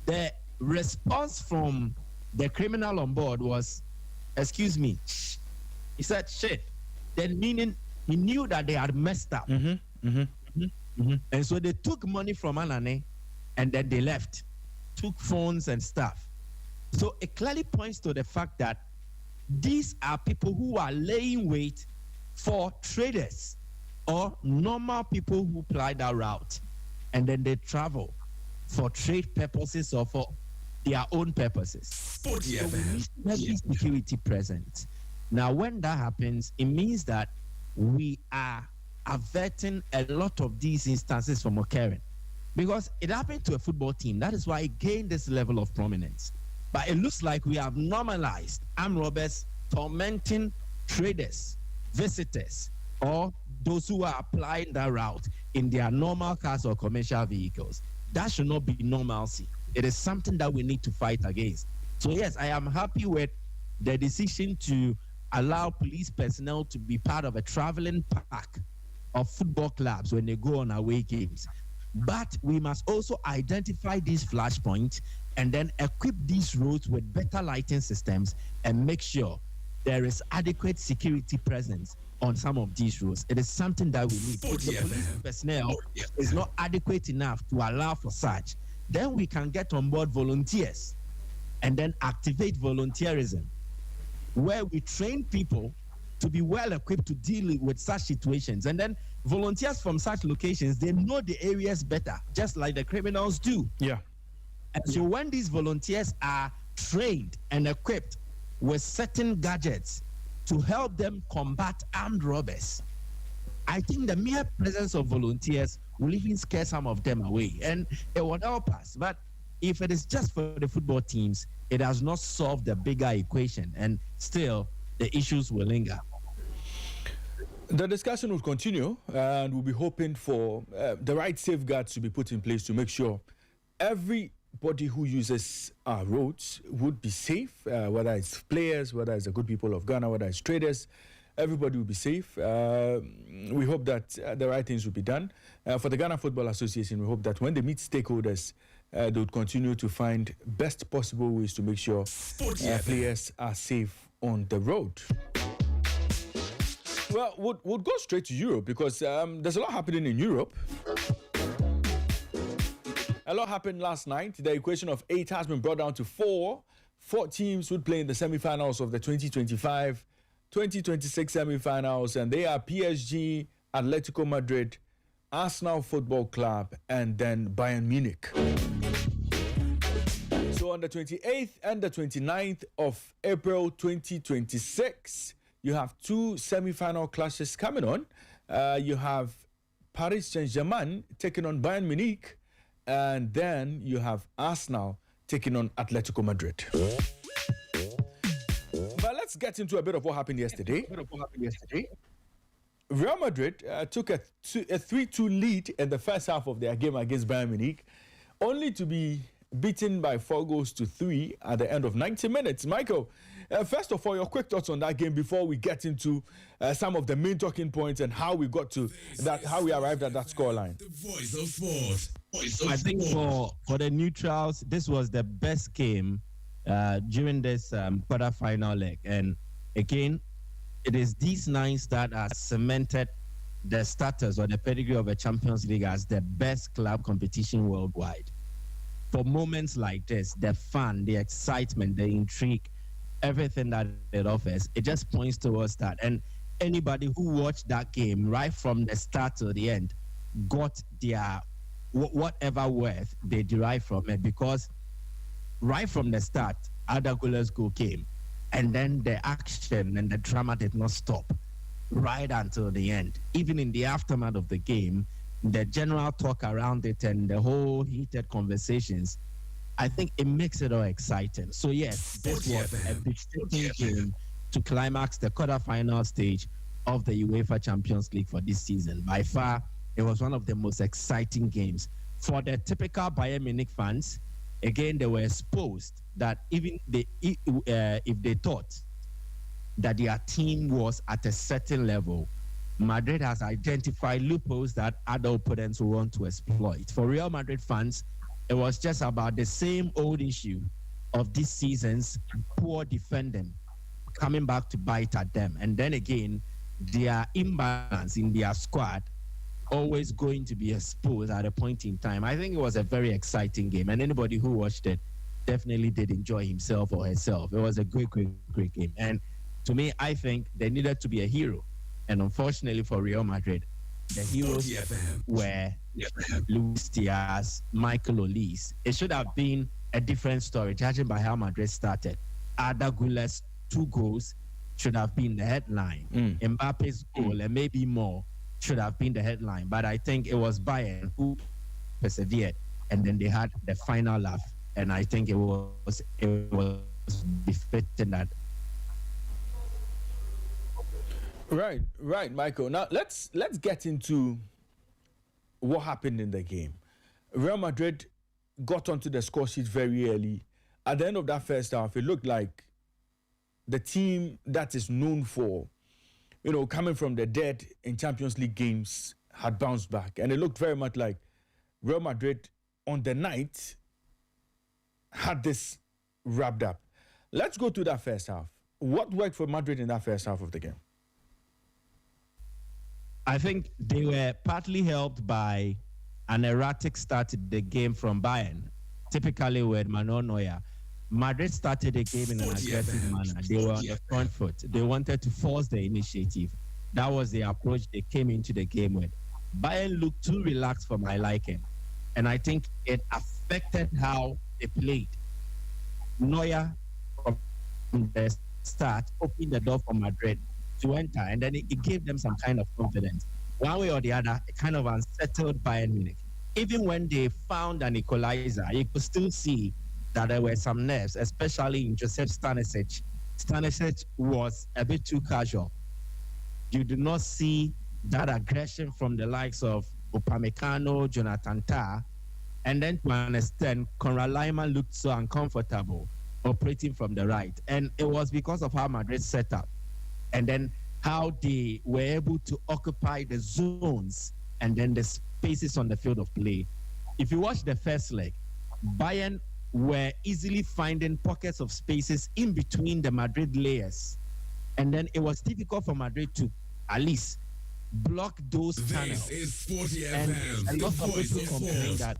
The response from the criminal on board was, excuse me, he said shit. Then meaning he knew that they had messed up. And so they took money from Anane and then they left, took phones and stuff. So it clearly points to the fact that these are people who are laying wait for traders or normal people who ply that route, and then they travel for trade purposes or for their own purposes. So we need heavy security present. Now, when that happens, it means that we are averting a lot of these instances from occurring, because it happened to a football team. That is why it gained this level of prominence. But it looks like we have normalized armed robbers tormenting traders, visitors, or those who are applying that route in their normal cars or commercial vehicles. That should not be normalcy. It is something that we need to fight against. So yes, I am happy with the decision to allow police personnel to be part of a traveling pack of football clubs when they go on away games. But we must also identify these flashpoints and then equip these roads with better lighting systems and make sure there is adequate security presence on some of these roads. It is something that we need. If the police personnel is not adequate enough to allow for such, then we can get on board volunteers and then activate volunteerism, where we train people to be well equipped to deal with such situations. And then volunteers from such locations, they know the areas better, just like the criminals do. Yeah. And so when these volunteers are trained and equipped with certain gadgets to help them combat armed robbers, I think the mere presence of volunteers will even scare some of them away, and it will help us. But if it is just for the football teams, it does not solve the bigger equation, and still the issues will linger. The discussion will continue, and we'll be hoping for the right safeguards to be put in place to make sure everybody who uses our roads would be safe, whether it's players, whether it's the good people of Ghana, whether it's traders. Everybody will be safe. We hope that the right things will be done. For the Ghana Football Association, we hope that when they meet stakeholders, they would continue to find best possible ways to make sure players are safe on the road. Well, we'll go straight to Europe, because there's a lot happening in Europe. A lot happened last night. The equation of 8 has been brought down to 4. 4 teams would play in the semi-finals of the 2025-2026 semi-finals, and they are PSG, Atletico Madrid, Arsenal Football Club, and then Bayern Munich. So on on the 28th and the 29th of April 2026, you have two semi-final clashes coming on. You have Paris Saint-Germain taking on Bayern Munich, and then you have Arsenal taking on Atletico Madrid. But let's get into a bit of what happened yesterday. Real Madrid took a 3-2 lead in the first half of their game against Bayern Munich, only to be beaten by 4-3 at the end of 90 minutes. Michael, first of all, your quick thoughts on that game before we get into some of the main talking points and how we got to that, how we arrived at that scoreline. The voice of sports. I think for the neutrals, this was the best game during this quarter-final leg. And again, it is these nines that are cemented the status or the pedigree of a Champions League as the best club competition worldwide. For moments like this, the fun, the excitement, the intrigue, everything that it offers, it just points towards that. And anybody who watched that game right from the start to the end got their whatever worth they derived from it, because right from the start, Adagula's goal came, and then the action and the drama did not stop right until the end. Even in the aftermath of the game, the general talk around it and the whole heated conversations, I think it makes it all exciting. So yes, this was a big game to climax the quarterfinal stage of the UEFA Champions League for this season. By far, it was one of the most exciting games. For the typical Bayern Munich fans, again, they were exposed that even if they thought that their team was at a certain level, Madrid has identified loopholes that other opponents will want to exploit. For Real Madrid fans, it was just about the same old issue of this season's poor defending coming back to bite at them. And then again, their imbalance in their squad always going to be exposed at a point in time. I think it was a very exciting game, and anybody who watched it definitely did enjoy himself or herself. It was a great game. And to me, I think there needed to be a hero. And unfortunately for Real Madrid, the heroes were Luis Diaz, Michael Olise. It should have been a different story, judging by how Madrid started. Arda Güler's 2 goals should have been the headline. Mbappe's goal, and maybe more, should have been the headline. But I think it was Bayern who persevered, and then they had the final laugh. And I think it was befitting that. Right, Michael. Now let's get into what happened in the game. Real Madrid got onto the score sheet very early. At the end of that first half, it looked like the team that is known for, coming from the dead in Champions League games had bounced back. And it looked very much like Real Madrid on the night had this wrapped up. Let's go to that first half. What worked for Madrid in that first half of the game? I think they were partly helped by an erratic start to the game from Bayern, typically with Manuel Neuer. Madrid started the game in an aggressive manner. They were on the front foot. They wanted to force the initiative. That was the approach they came into the game with. Bayern looked too relaxed for my liking, and I think it affected how they played. Neuer, from the start, opened the door for Madrid to enter, and then it gave them some kind of confidence. One way or the other, it kind of unsettled Bayern Munich. Even when they found an equalizer, you could still see that there were some nerves, especially in Joseph Stanisic. Stanisic was a bit too casual. You do not see that aggression from the likes of Upamecano, Jonathan Tah, and then to an extent, Konrad Laiman looked so uncomfortable operating from the right. And it was because of how Madrid set up, and then how they were able to occupy the zones and then the spaces on the field of play. If you watch the first leg, Bayern were easily finding pockets of spaces in between the Madrid layers. And then it was difficult for Madrid to at least block those channels. This is Sporty And FM, a the lot of voice people of complain sports. that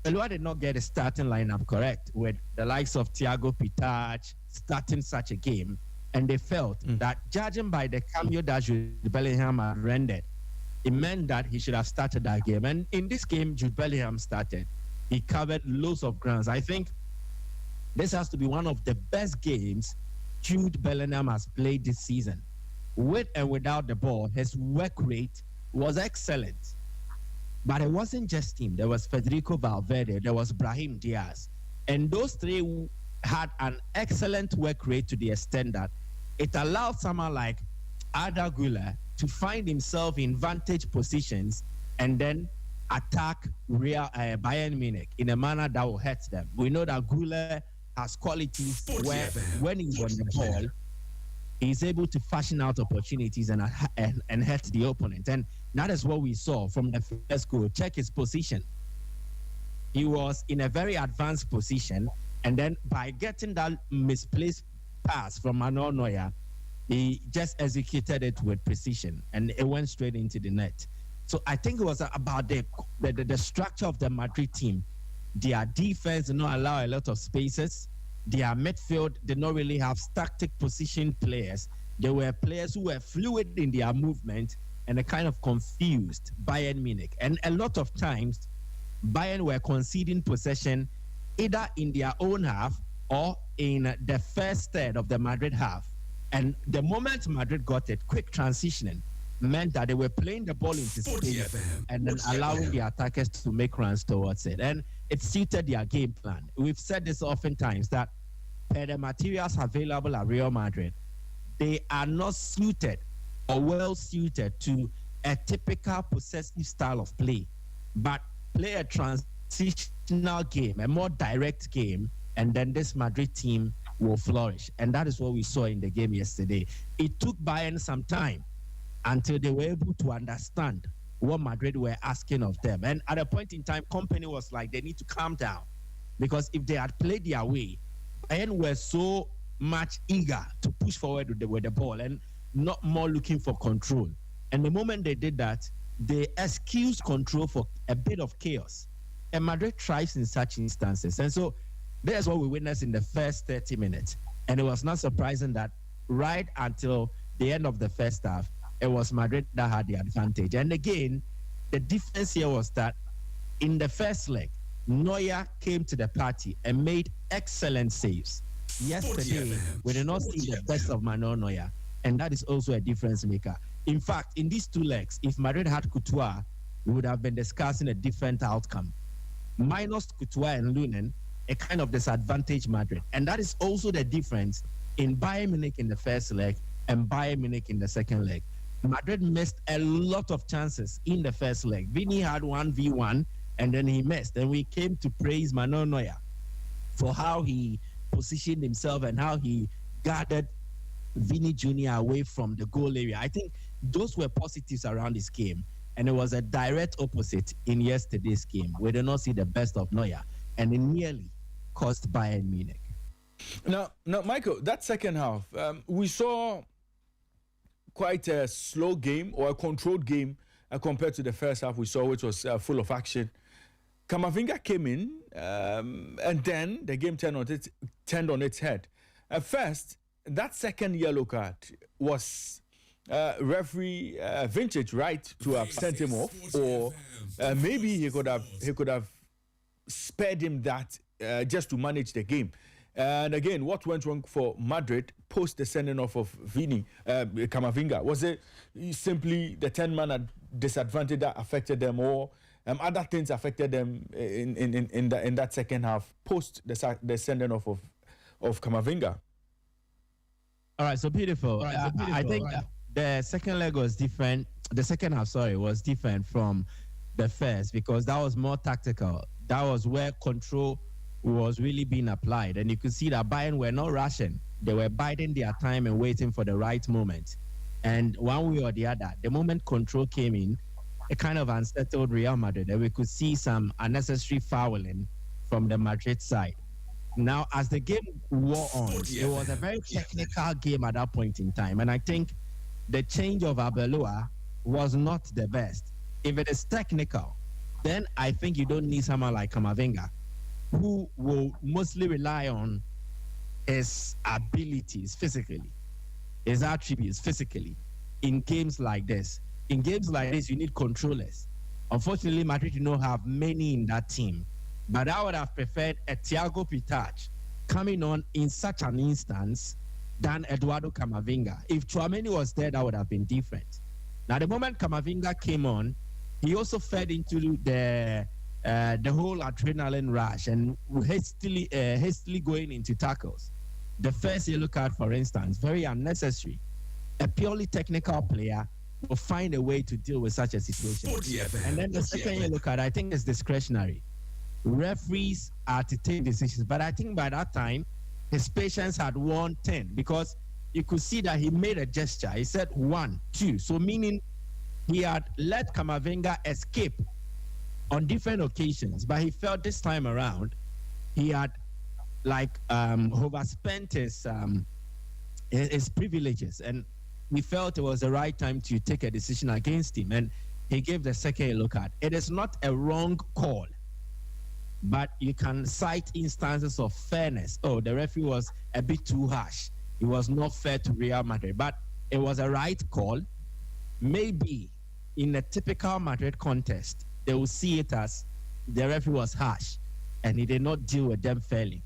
Abelua did not get a starting lineup correct with the likes of Thiago Pitach starting such a game. And they felt that, judging by the cameo that Jude Bellingham had rendered, it meant that he should have started that game. And in this game, Jude Bellingham started. He covered loads of grounds. I think this has to be one of the best games Jude Bellingham has played this season. With and without the ball, his work rate was excellent. But it wasn't just him. There was Federico Valverde, there was Brahim Diaz. And those three had an excellent work rate to the extent that it allowed someone like Arda Güler to find himself in vantage positions and then attack Bayern Munich in a manner that will hurt them. We know that Güler has qualities where when he's on the ball, he's able to fashion out opportunities and hurt the opponent. And that is what we saw from the first goal. Check his position. He was in a very advanced position, and then by getting that misplaced pass from Manuel Neuer, he just executed it with precision, and it went straight into the net. So I think it was about the structure of the Madrid team. Their defense did not allow a lot of spaces. Their midfield did not really have static position players. They were players who were fluid in their movement and a kind of confused Bayern Munich. And a lot of times, Bayern were conceding possession either in their own half or in the first third of the Madrid half. And the moment Madrid got it, quick transitioning meant that they were playing the ball into space and then allowing the attackers to make runs towards it. And it suited their game plan. We've said this oftentimes that per the materials available at Real Madrid, they are not suited or well suited to a typical possessive style of play, but play a transitional game, a more direct game, and then this Madrid team will flourish. And that is what we saw in the game yesterday. It took Bayern some time until they were able to understand what Madrid were asking of them. And at a point in time, Company was like, they need to calm down, because if they had played their way, Bayern were so much eager to push forward with the ball and not more looking for control. And the moment they did that, they excused control for a bit of chaos. And Madrid thrives in such instances. And so that's what we witnessed in the first 30 minutes. And it was not surprising that right until the end of the first half, it was Madrid that had the advantage. And again, the difference here was that in the first leg, Neuer came to the party and made excellent saves. Yesterday, we did not see the best of Manuel Neuer, and that is also a difference maker. In fact, in these two legs, if Madrid had Courtois, we would have been discussing a different outcome. Minus Courtois and Lunin, a kind of disadvantage Madrid. And that is also the difference in Bayern Munich in the first leg and Bayern Munich in the second leg. Madrid missed a lot of chances in the first leg. Vini had 1v1 and then he missed. And we came to praise Manuel Neuer for how he positioned himself and how he guarded Vini Jr. away from the goal area. I think those were positives around this game. And it was a direct opposite in yesterday's game. We did not see the best of Neuer. And it nearly cost Bayern Munich. Now, Michael, that second half, we saw quite a slow game or a controlled game compared to the first half we saw, which was full of action. Camavinga came in, and then the game turned on its head. At first, that second yellow card was referee vintage right to have sent him off, or maybe he could have spared him that just to manage the game. And again, what went wrong for Madrid post the sending off of Camavinga? Was it simply the 10-man disadvantage that affected them, or other things affected them in that second half post the sending off of Camavinga? All right, so beautiful. I think the second leg was different. The second half, was different from the first because that was more tactical. That was where control was really being applied. And you could see that Bayern were not rushing. They were biding their time and waiting for the right moment. And one way or the other, the moment control came in, it kind of unsettled Real Madrid. And we could see some unnecessary fouling from the Madrid side. Now, as the game wore on, it was a very technical game at that point in time. And I think the change of Arbeloa was not the best. If it is technical, then I think you don't need someone like Camavinga, who will mostly rely on his abilities physically, his attributes physically in games like this. In games like this, you need controllers. Unfortunately, Madrid do not have many in that team. But I would have preferred a Thiago Pitach coming on in such an instance than Eduardo Camavinga. If Tchouaméni was there, that would have been different. Now, the moment Camavinga came on, he also fed into the whole adrenaline rush and hastily going into tackles. The first yellow card, for instance, very unnecessary. A purely technical player will find a way to deal with such a situation. And then the second yellow card, I think, is discretionary. Referees are to take decisions, but I think by that time, his patience had worn 10 because you could see that he made a gesture. He said 1, 2. So meaning he had let Camavinga escape on different occasions, but he felt this time around he had overspent his privileges, and we felt it was the right time to take a decision against him, and he gave the second yellow card. It is not a wrong call, but you can cite instances of fairness. Oh, the referee was a bit too harsh. It was not fair to Real Madrid, but it was a right call. Maybe in a typical Madrid contest, they will see it as the referee was harsh and he did not deal with them fairly.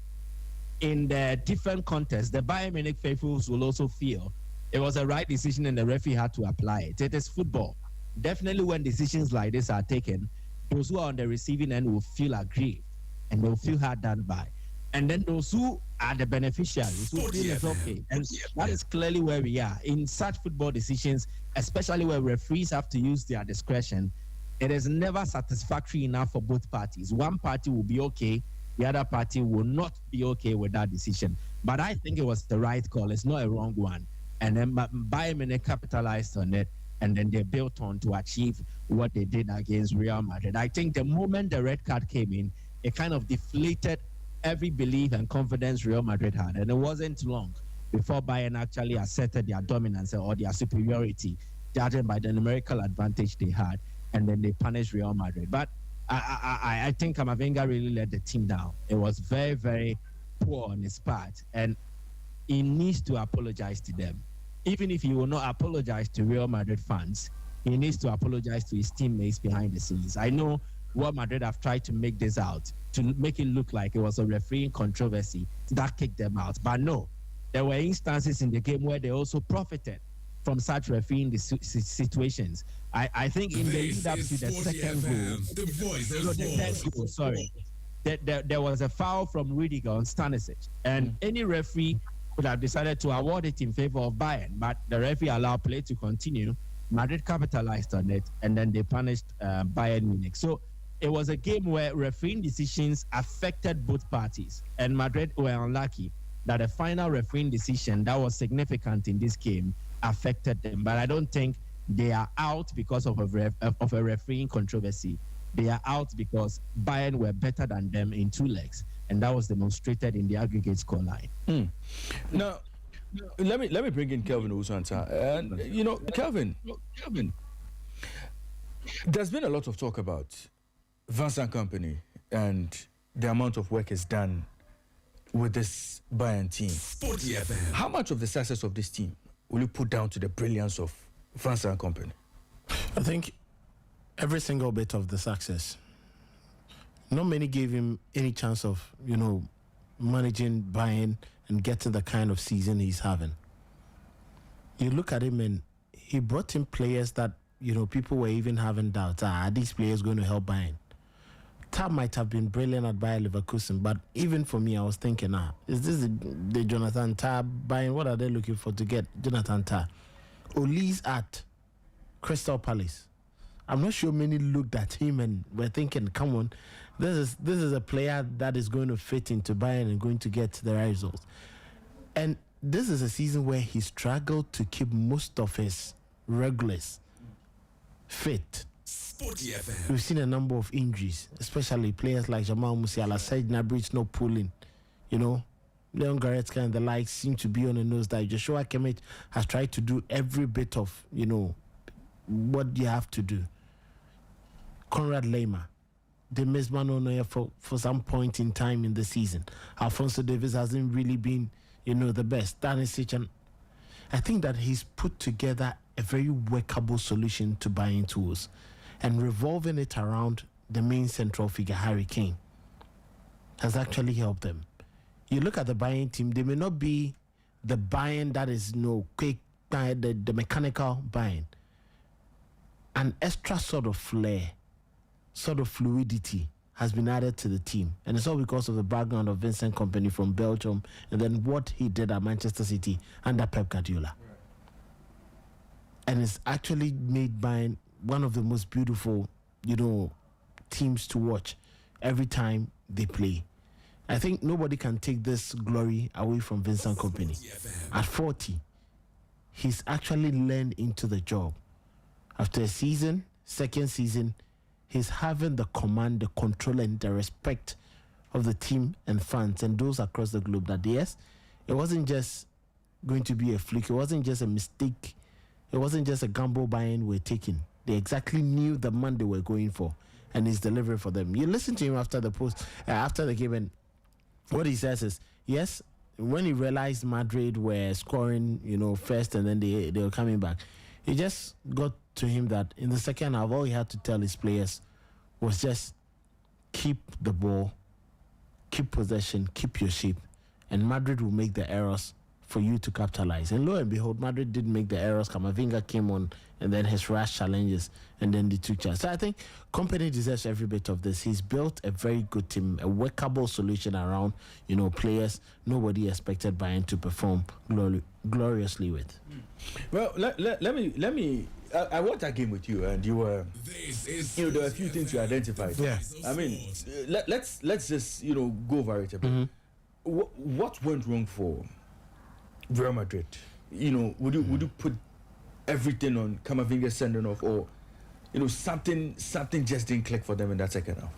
In the different contests, the Bayern Munich faithfuls will also feel it was a right decision and the referee had to apply it. It is football. Definitely when decisions like this are taken, those who are on the receiving end will feel aggrieved and they'll feel hard done by. And then those who are the beneficiaries who feel it's okay. And that is clearly where we are. In such football decisions, especially where referees have to use their discretion, it is never satisfactory enough for both parties. One party will be okay, the other party will not be okay with that decision. But I think it was the right call. It's not a wrong one. And then Bayern Munich capitalized on it, and then they built on to achieve what they did against Real Madrid. I think the moment the red card came in, it kind of deflated every belief and confidence Real Madrid had. And it wasn't long before Bayern actually asserted their dominance or their superiority, judging by the numerical advantage they had, and then they punished Real Madrid. But I think Camavinga really let the team down. It was very, very poor on his part, and he needs to apologize to them. Even if he will not apologize to Real Madrid fans, he needs to apologize to his teammates behind the scenes. I know Real Madrid have tried to make this out, to make it look like it was a refereeing controversy that kicked them out. But no, there were instances in the game where they also profited from such refereeing situations. I think in the lead up to the second goal, there was a foul from Rudiger on Stanisic, and any referee would have decided to award it in favor of Bayern, but the referee allowed play to continue. Madrid capitalized on it, and then they punished Bayern Munich. So it was a game where refereeing decisions affected both parties, and Madrid were unlucky that the final refereeing decision that was significant in this game affected them. But I don't think they are out because of a refereeing controversy. They are out because Bayern were better than them in two legs, and that was demonstrated in the aggregate scoreline. Now, let me bring in Kelvin Usanta. And Kelvin, there's been a lot of talk about Vincent Kompany and the amount of work is done with this Bayern team. Sporty FM. How much of the success of this team will you put down to the brilliance of Vincent Kompany? I think every single bit of the success. Not many gave him any chance of, managing Bayern and getting the kind of season he's having. You look at him and he brought in players that, people were even having doubts. Are these players going to help Bayern? Tab might have been brilliant at Bayer Leverkusen, but even for me, I was thinking, is this the Jonathan Tab Bayern? What are they looking for to get Jonathan Tab? Ole's at Crystal Palace. I'm not sure many looked at him and were thinking, come on, this is a player that is going to fit into Bayern and going to get the right results. And this is a season where he struggled to keep most of his regulars fit. Sporty FM. We've seen a number of injuries, especially players like Jamal Musiala, Serge Gnabry's not pulling, Leon Goretzka and the likes seem to be on the nose that Joshua Kimmich has tried to do every bit of, what you have to do. Konrad Laimer, they missed Manuel for some point in time in the season. Alphonso Davies hasn't really been, the best. Stanisic, and I think that he's put together a very workable solution to Bayern tools and revolving it around the main central figure, Harry Kane, has actually helped them. you look at the Bayern team, they may not be the Bayern that is quick, the mechanical Bayern. An extra sort of flair, sort of fluidity has been added to the team. And it's all because of the background of Vincent Kompany from Belgium and then what he did at Manchester City under Pep Guardiola. Right. And it's actually made Bayern one of the most beautiful, teams to watch every time they play. I think nobody can take this glory away from Vincent Kompany. At 40, he's actually learned into the job. After a season, second season, he's having the command, the control, and the respect of the team and fans and those across the globe that, yes, it wasn't just going to be a fluke. It wasn't just a mistake. It wasn't just a gamble Bayern were taking. They exactly knew the man they were going for, and he's delivering for them. You listen to him after the game, and what he says is, yes, when he realized Madrid were scoring, first, and then they were coming back, it just got to him that in the second half, all he had to tell his players was just keep the ball, keep possession, keep your shape, and Madrid will make the errors for you to capitalize. And lo and behold, Madrid did make the errors. Camavinga came on, and then his rash challenges, and then they took charge. So I think Kompany deserves every bit of this. He's built a very good team, a workable solution around, players nobody expected Bayern to perform gloriously with. Well, let me. I watched that game with you, and you were. There were a few things you identified. Yeah. I mean, let's just go over it a bit. Mm-hmm. What went wrong for Real Madrid? Would you put everything on Camavinga sending off, or something just didn't click for them in that second half?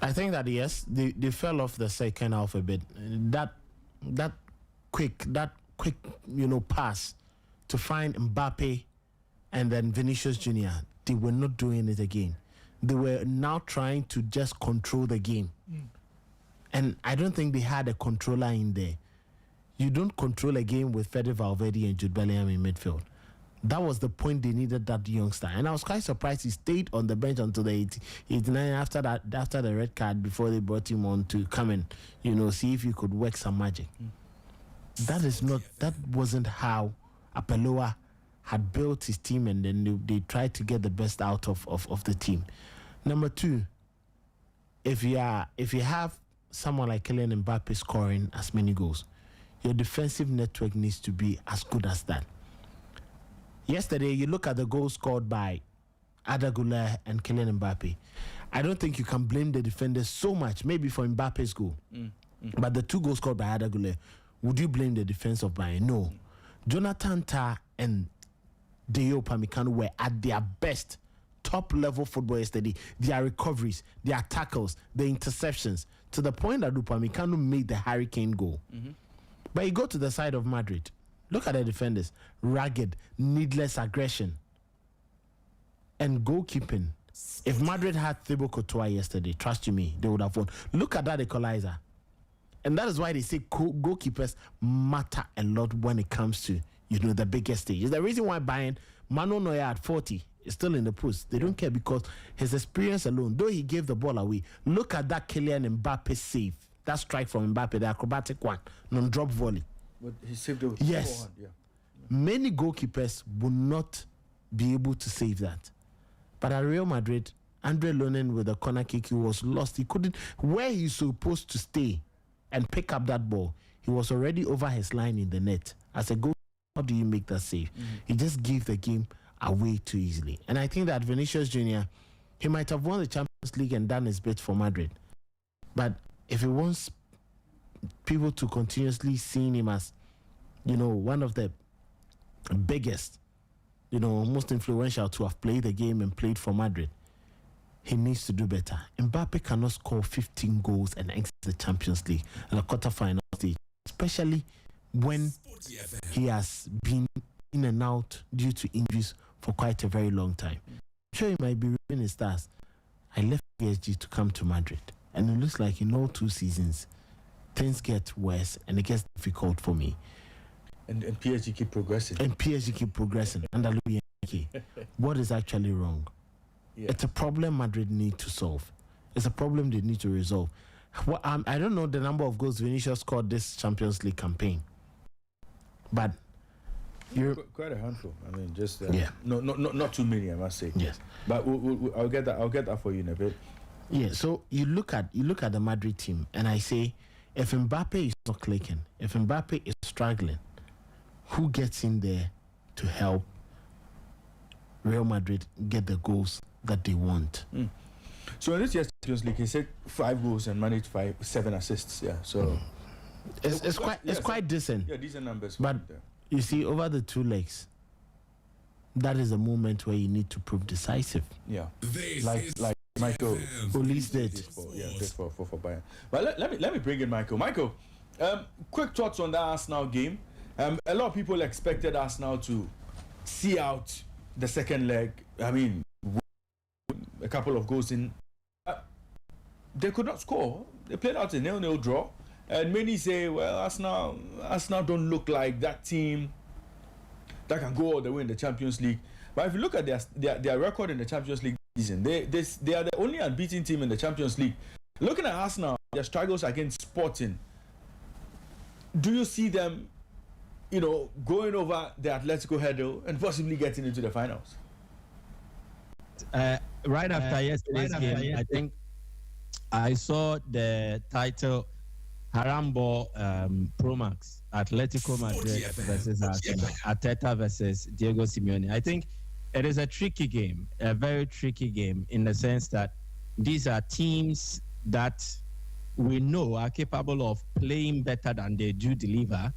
I think that yes, they fell off the second half a bit. That quick pass to find Mbappe and then Vinicius Junior, they were not doing it again. They were now trying to just control the game. And I don't think they had a controller in there. You don't control a game with Fede Valverde and Jude Bellingham in midfield. That was the point they needed that youngster. And I was quite surprised he stayed on the bench until the 89 after the red card, before they brought him on to come and, see if he could work some magic. That wasn't how Apeloa had built his team, and then they tried to get the best out of the team. Number two, if you have someone like Kylian Mbappe scoring as many goals, your defensive network needs to be as good as that. Yesterday, you look at the goals scored by Arda Güler and Kylian Mbappe. I don't think you can blame the defenders so much, maybe for Mbappe's goal. But the two goals scored by Arda Güler, would you blame the defense of Bayern? No. Jonathan Tah and Deo Upamecano were at their best, top-level football yesterday. Their recoveries, their tackles, the interceptions, to the point that Upamecano made the Hurricane goal. Mm-hmm. But you go to the side of Madrid, look at the defenders. Ragged, needless aggression, and goalkeeping. If Madrid had Thibaut Courtois yesterday, trust you me, they would have won. Look at that equalizer. And that is why they say goalkeepers matter a lot when it comes to, the biggest stage. It's the reason why Bayern, Manuel Neuer at 40 is still in the post. They don't care because his experience alone, though he gave the ball away, look at that Kylian Mbappe save. That strike from Mbappe, the acrobatic one, non-drop volley. But he saved it with yes. forehand, yeah. Many goalkeepers will not be able to save that. But at Real Madrid, Andre Lonin with a corner kick, he was lost. He couldn't, where he's supposed to stay and pick up that ball, he was already over his line in the net. As a goal, how do you make that save? He just gave the game away too easily. And I think that Vinicius Junior, he might have won the Champions League and done his bit for Madrid. But if he wants people to continuously see him as, one of the biggest, most influential to have played the game and played for Madrid, he needs to do better. Mbappe cannot score 15 goals and exit the Champions League in the quarterfinal stage, especially when he has been in and out due to injuries for quite a very long time. I'm sure he might be reading his stars. I left PSG to come to Madrid, and it looks like in all 2 seasons, things get worse and it gets difficult for me. And PSG keep progressing. Under Louis Enrique. What is actually wrong? Yeah. It's a problem Madrid need to solve. It's a problem they need to resolve. Well, I don't know the number of goals Vinicius scored this Champions League campaign, but you're quite a handful. I mean, just yeah. No, not too many, I must say. Yes, but I'll get that for you in a bit. Yeah. So you look at the Madrid team, and I say, if Mbappe is not clicking, if Mbappe is struggling, who gets in there to help Real Madrid get the goals that they want? So in this year's Champions League, he said 5 goals and managed 7 assists. Yeah, so it's quite decent. Yeah, decent numbers. But you see, over the 2 legs, that is a moment where you need to prove decisive. Yeah, like Michael Police did. For Bayern. But let me bring in Michael. Michael, quick thoughts on that Arsenal game. A lot of people expected Arsenal to see out the second leg. I mean, a couple of goals in. They could not score. They played out a 0-0 draw. And many say, well, Arsenal don't look like that team that can go all the way in the Champions League. But if you look at their record in the Champions League season, they are the only unbeaten team in the Champions League. Looking at Arsenal, their struggles against Sporting, do you see them, going over the Atletico hurdle and possibly getting into the finals? Right after yesterday's game, I think I saw the title Harambo Pro Max, Atletico Madrid versus Arsenal, Arteta versus Diego Simeone. I think it is a tricky game, a very tricky game, in the sense that these are teams that we know are capable of playing better than they do deliver,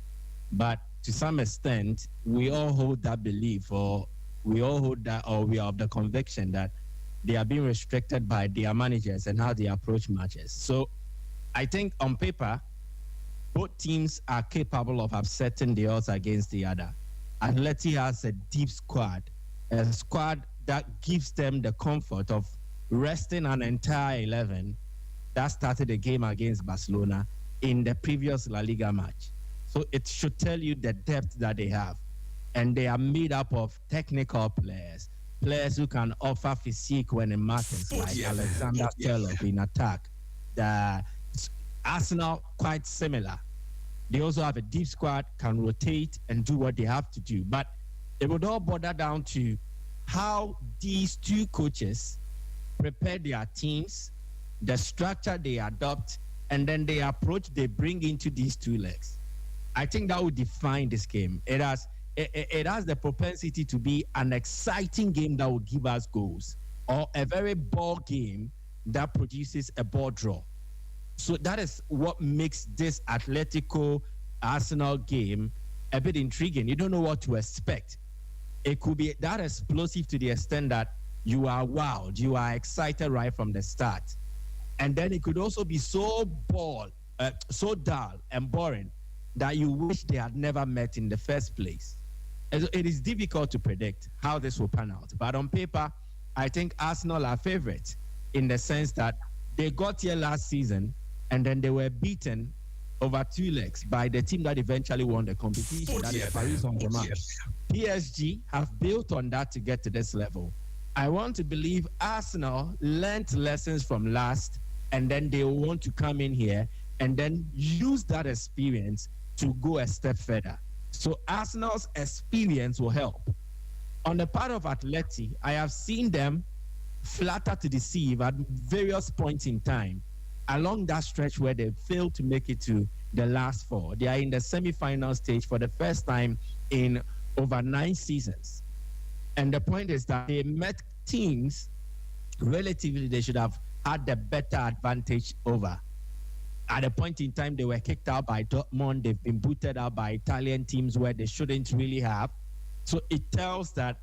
but to some extent, we all hold that belief, or we all hold that, or we are of the conviction that they are being restricted by their managers and how they approach matches. So I think on paper, both teams are capable of upsetting the odds against the other. Atleti has a deep squad, a squad that gives them the comfort of resting an entire 11 that started the game against Barcelona in the previous La Liga match. So it should tell you the depth that they have. And they are made up of technical players who can offer physique when it matters, like Alexander Sherlock in attack. The Arsenal, quite similar. They also have a deep squad, can rotate and do what they have to do. But it would all boil down to how these two coaches prepare their teams, the structure they adopt, and then the approach they bring into these 2 legs. I think that would define this game. It has the propensity to be an exciting game that will give us goals, or a very ball game that produces a ball draw. So that is what makes this Atletico Arsenal game a bit intriguing. You don't know what to expect. It could be that explosive to the extent that you are wowed, you are excited right from the start. And then it could also be so dull and boring that you wish they had never met in the first place. It is difficult to predict how this will pan out. But on paper, I think Arsenal are favorites, in the sense that they got here last season and then they were beaten over 2 legs by the team that eventually won the competition, that is Paris Saint-Germain. PSG have built on that to get to this level. I want to believe Arsenal learnt lessons from last, and then they want to come in here and then use that experience to go a step further. So Arsenal's experience will help. On the part of Atleti, I have seen them flatter to deceive at various points in time along that stretch where they failed to make it to the last 4. They are in the semi-final stage for the first time in over 9 seasons. And the point is that they met teams relatively they should have had the better advantage over. At a point in time, they were kicked out by Dortmund. They've been booted out by Italian teams where they shouldn't really have. So it tells that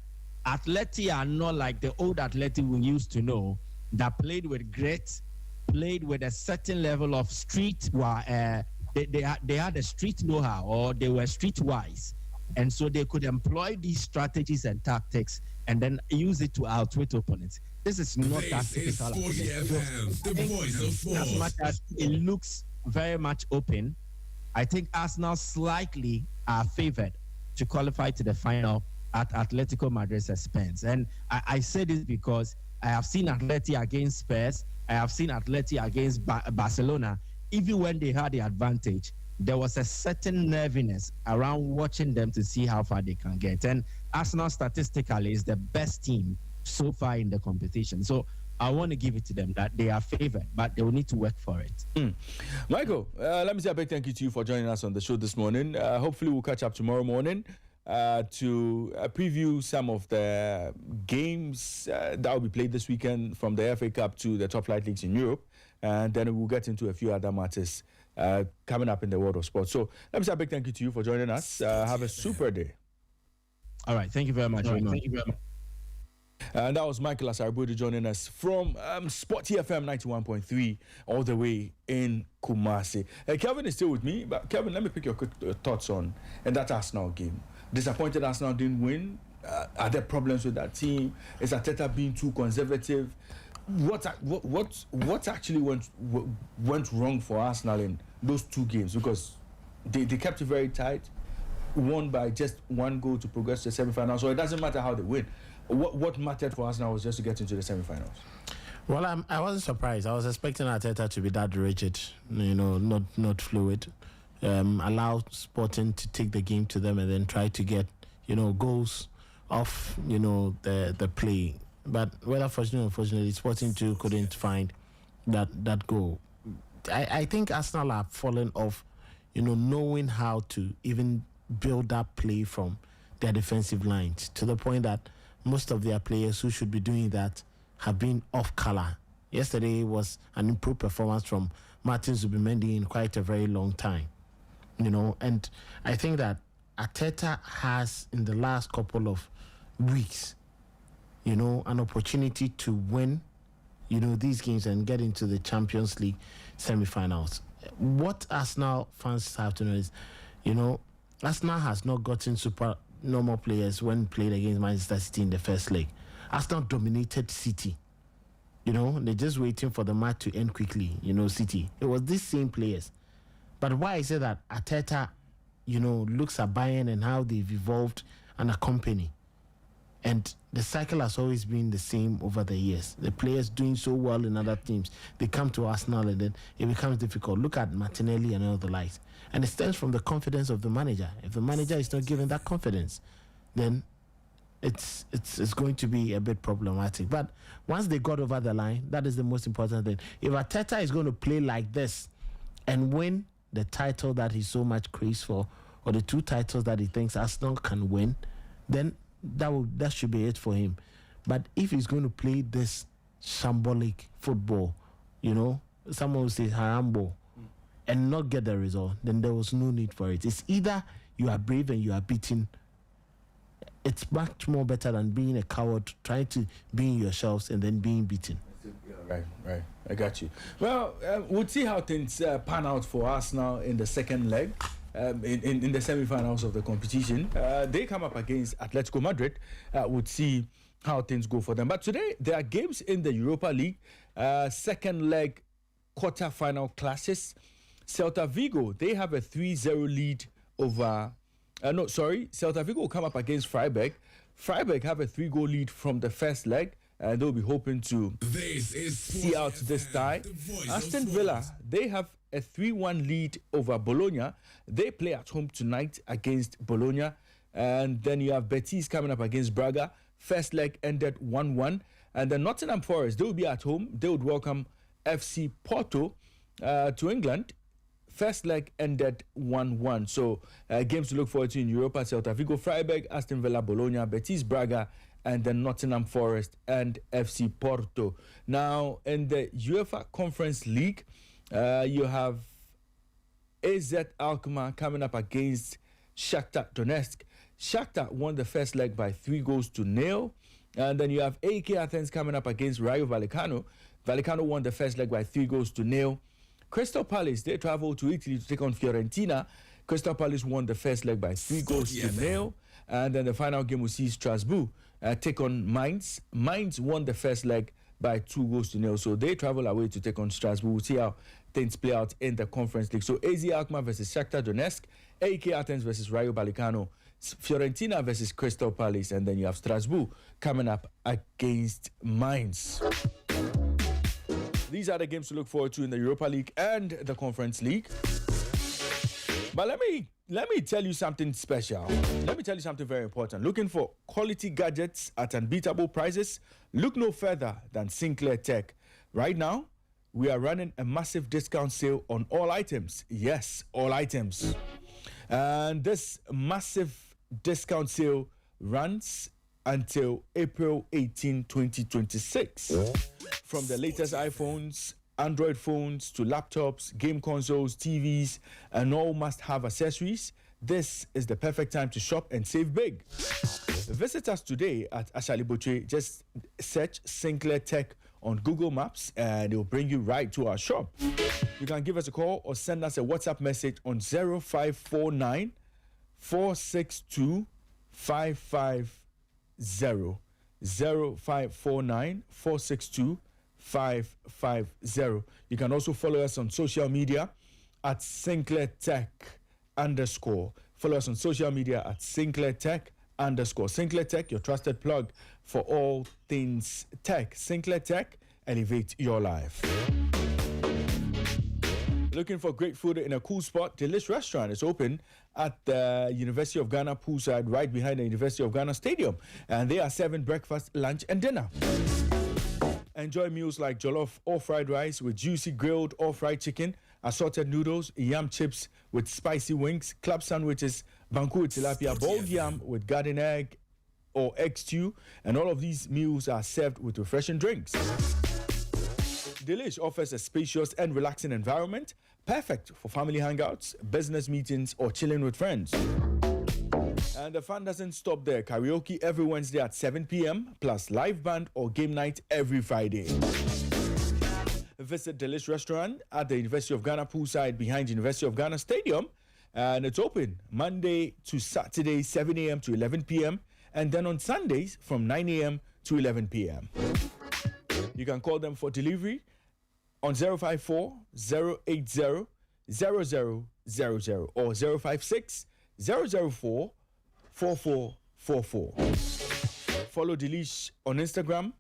Atleti are not like the old Atleti we used to know, that played with grit, played with a certain level of street. They had a street know-how, or they were streetwise. And so they could employ these strategies and tactics and then use it to outwit opponents. This is not that typical. Sporty FM, the voice of sports. As much as it looks very much open, I think Arsenal slightly are favored to qualify to the final at Atletico Madrid's expense. And I say this because I have seen Atleti against Spurs, I have seen Atleti against Barcelona. Even when they had the advantage, there was a certain nerviness around watching them to see how far they can get. And Arsenal statistically is the best team so far in the competition. So I want to give it to them that they are favored, but they will need to work for it. Michael, let me say a big thank you to you for joining us on the show this morning. Hopefully we'll catch up tomorrow morning to preview some of the games that will be played this weekend, from the FA Cup to the top flight leagues in Europe. And then we'll get into a few other matters coming up in the world of sports. So let me say a big thank you to you for joining us. Have a super day. All right. Thank you very much. Thank you very much. And that was Michael Asarabodi joining us from Sporty FM 91.3 all the way in Kumasi. Kevin is still with me, but Kevin, let me pick your quick thoughts on that Arsenal game. Disappointed Arsenal didn't win. Are there problems with that team? Is Arteta being too conservative? What actually went wrong for Arsenal in those two games? Because they kept it very tight, won by just one goal to progress to the semi-finals. So it doesn't matter how they win. What mattered for Arsenal was just to get into the semi-finals. Well, I wasn't surprised. I was expecting Arteta to be that rigid, not fluid. Allow Sporting to take the game to them and then try to get, goals off, the play. But whether fortunately or unfortunately, Sporting too couldn't find that goal. I think Arsenal are falling off, knowing how to even build that play from their defensive lines, to the point that most of their players who should be doing that have been off color. Yesterday was an improved performance from Martin Zubimendi in quite a very long time. And I think that Arteta has, in the last couple of weeks, an opportunity to win, these games and get into the Champions League semi-finals. What Arsenal fans have to know is, Arsenal has not gotten super normal players when played against Manchester City in the first leg. Arsenal dominated City. They're just waiting for the match to end quickly, City. It was these same players. But why I say that Arteta, looks at Bayern and how they've evolved under company. And the cycle has always been the same over the years. The players doing so well in other teams, they come to Arsenal and then it becomes difficult. Look at Martinelli and all the likes. And it stems from the confidence of the manager. If the manager is not given that confidence, then it's going to be a bit problematic. But once they got over the line, that is the most important thing. If Arteta is going to play like this and win the title that he's so much crazed for, or the two titles that he thinks Arsenal can win, then that should be it for him. But if he's going to play this shambolic football, someone will say harambo, and not get the result, then there was no need for it. It's either you are brave and you are beaten. It's much more better than being a coward, trying to be in yourselves and then being beaten. Right. I got you. Well, we'll see how things pan out for Arsenal in the second leg, in the semi-finals of the competition. They come up against Atletico Madrid. We'll see how things go for them. But today, there are games in the Europa League, second leg quarter-final clashes. Celta Vigo, they have a 3-0 lead over... Celta Vigo will come up against Freiburg. Freiburg have a 3-goal lead from the first leg, and they'll be hoping to see out this tie. Aston Villa, they have a 3-1 lead over Bologna. They play at home tonight against Bologna. And then you have Betis coming up against Braga. First leg ended 1-1. And then Nottingham Forest, they will be at home. They would welcome FC Porto to England. First leg ended 1-1. So games to look forward to in Europa: Celta Vigo, Freiburg, Aston Villa, Bologna, Betis, Braga, and then Nottingham Forest and FC Porto. Now, in the UEFA Conference League, you have AZ Alkmaar coming up against Shakhtar Donetsk. Shakhtar won the first leg by 3-0. And then you have AEK Athens coming up against Rayo Vallecano. Vallecano won the first leg by 3-0. Crystal Palace, they travel to Italy to take on Fiorentina. Crystal Palace won the first leg by 3-0. And then the final game will see Strasbourg take on Mainz. Mainz won the first leg by 2-0. So they travel away to take on Strasbourg. We'll see how things play out in the Conference League. So AZ Alkmaar versus Shakhtar Donetsk, AEK Athens versus Rayo Vallecano, Fiorentina versus Crystal Palace, and then you have Strasbourg coming up against Mainz. These are the games to look forward to in the Europa League and the Conference League. But let me tell you something special. Let me tell you something very important. Looking for quality gadgets at unbeatable prices? Look no further than Sinclair Tech. Right now, we are running a massive discount sale on all items. Yes, all items. And this massive discount sale runs until April 18, 2026. From the latest iPhones, Android phones to laptops, game consoles, TVs, and all must-have accessories, this is the perfect time to shop and save big. Visit us today at Ashaliboche. Just search Sinclair Tech on Google Maps and it will bring you right to our shop. You can give us a call or send us a WhatsApp message on 0549 462 550. 0549 462 550. You can also follow us on social media at Sinclair Tech _. Follow us on social media at Sinclair Tech _. Sinclair Tech, your trusted plug for all things tech. Sinclair Tech, elevate your life. Looking for great food in a cool spot? Delish Restaurant is open at the University of Ghana poolside, right behind the University of Ghana Stadium. And they are serving breakfast, lunch, and dinner. Enjoy meals like jollof or fried rice with juicy grilled or fried chicken, assorted noodles, yam chips with spicy wings, club sandwiches, banku with tilapia, boiled yam with garden egg or egg stew. And all of these meals are served with refreshing drinks. Delish offers a spacious and relaxing environment, perfect for family hangouts, business meetings, or chilling with friends. And the fun doesn't stop there. Karaoke every Wednesday at 7 p.m. plus live band or game night every Friday. Visit Delish Restaurant at the University of Ghana poolside behind University of Ghana Stadium. And it's open Monday to Saturday, 7 a.m. to 11 p.m. And then on Sundays from 9 a.m. to 11 p.m. You can call them for delivery on 054 080 0000 or 056 004 4444. Follow Delish on Instagram,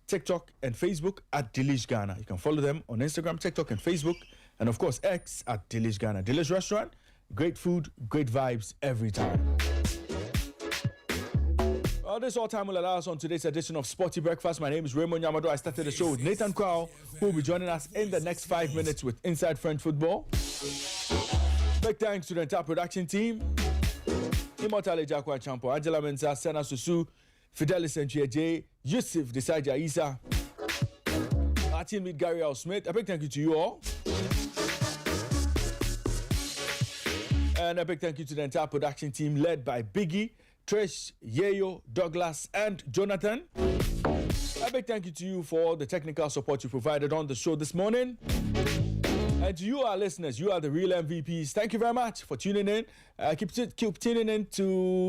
TikTok, and Facebook at Delish Ghana. You can follow them on Instagram, TikTok, and Facebook, and of course X at Delish Ghana. Delish Restaurant, great food, great vibes every time. Well, this all time will allow us on today's edition of Sporty Breakfast. My name is Raymond Yamado. I started the show with Nathan Kwao, who will be joining us in the next 5 minutes with Inside French Football. Big thanks to the entire production team. Immortale Jakwa Champo, Angela Mensah, Sena Susu, Fidelis Nchieje, Yusuf Desaja Isa, our team lead Gary L. Smith. A big thank you to you all. And a big thank you to the entire production team led by Biggie, Trish, Yeyo, Douglas, and Jonathan. A big thank you to you for all the technical support you provided on the show this morning. And to you, our listeners, you are the real MVPs. Thank you very much for tuning in. Keep tuning in to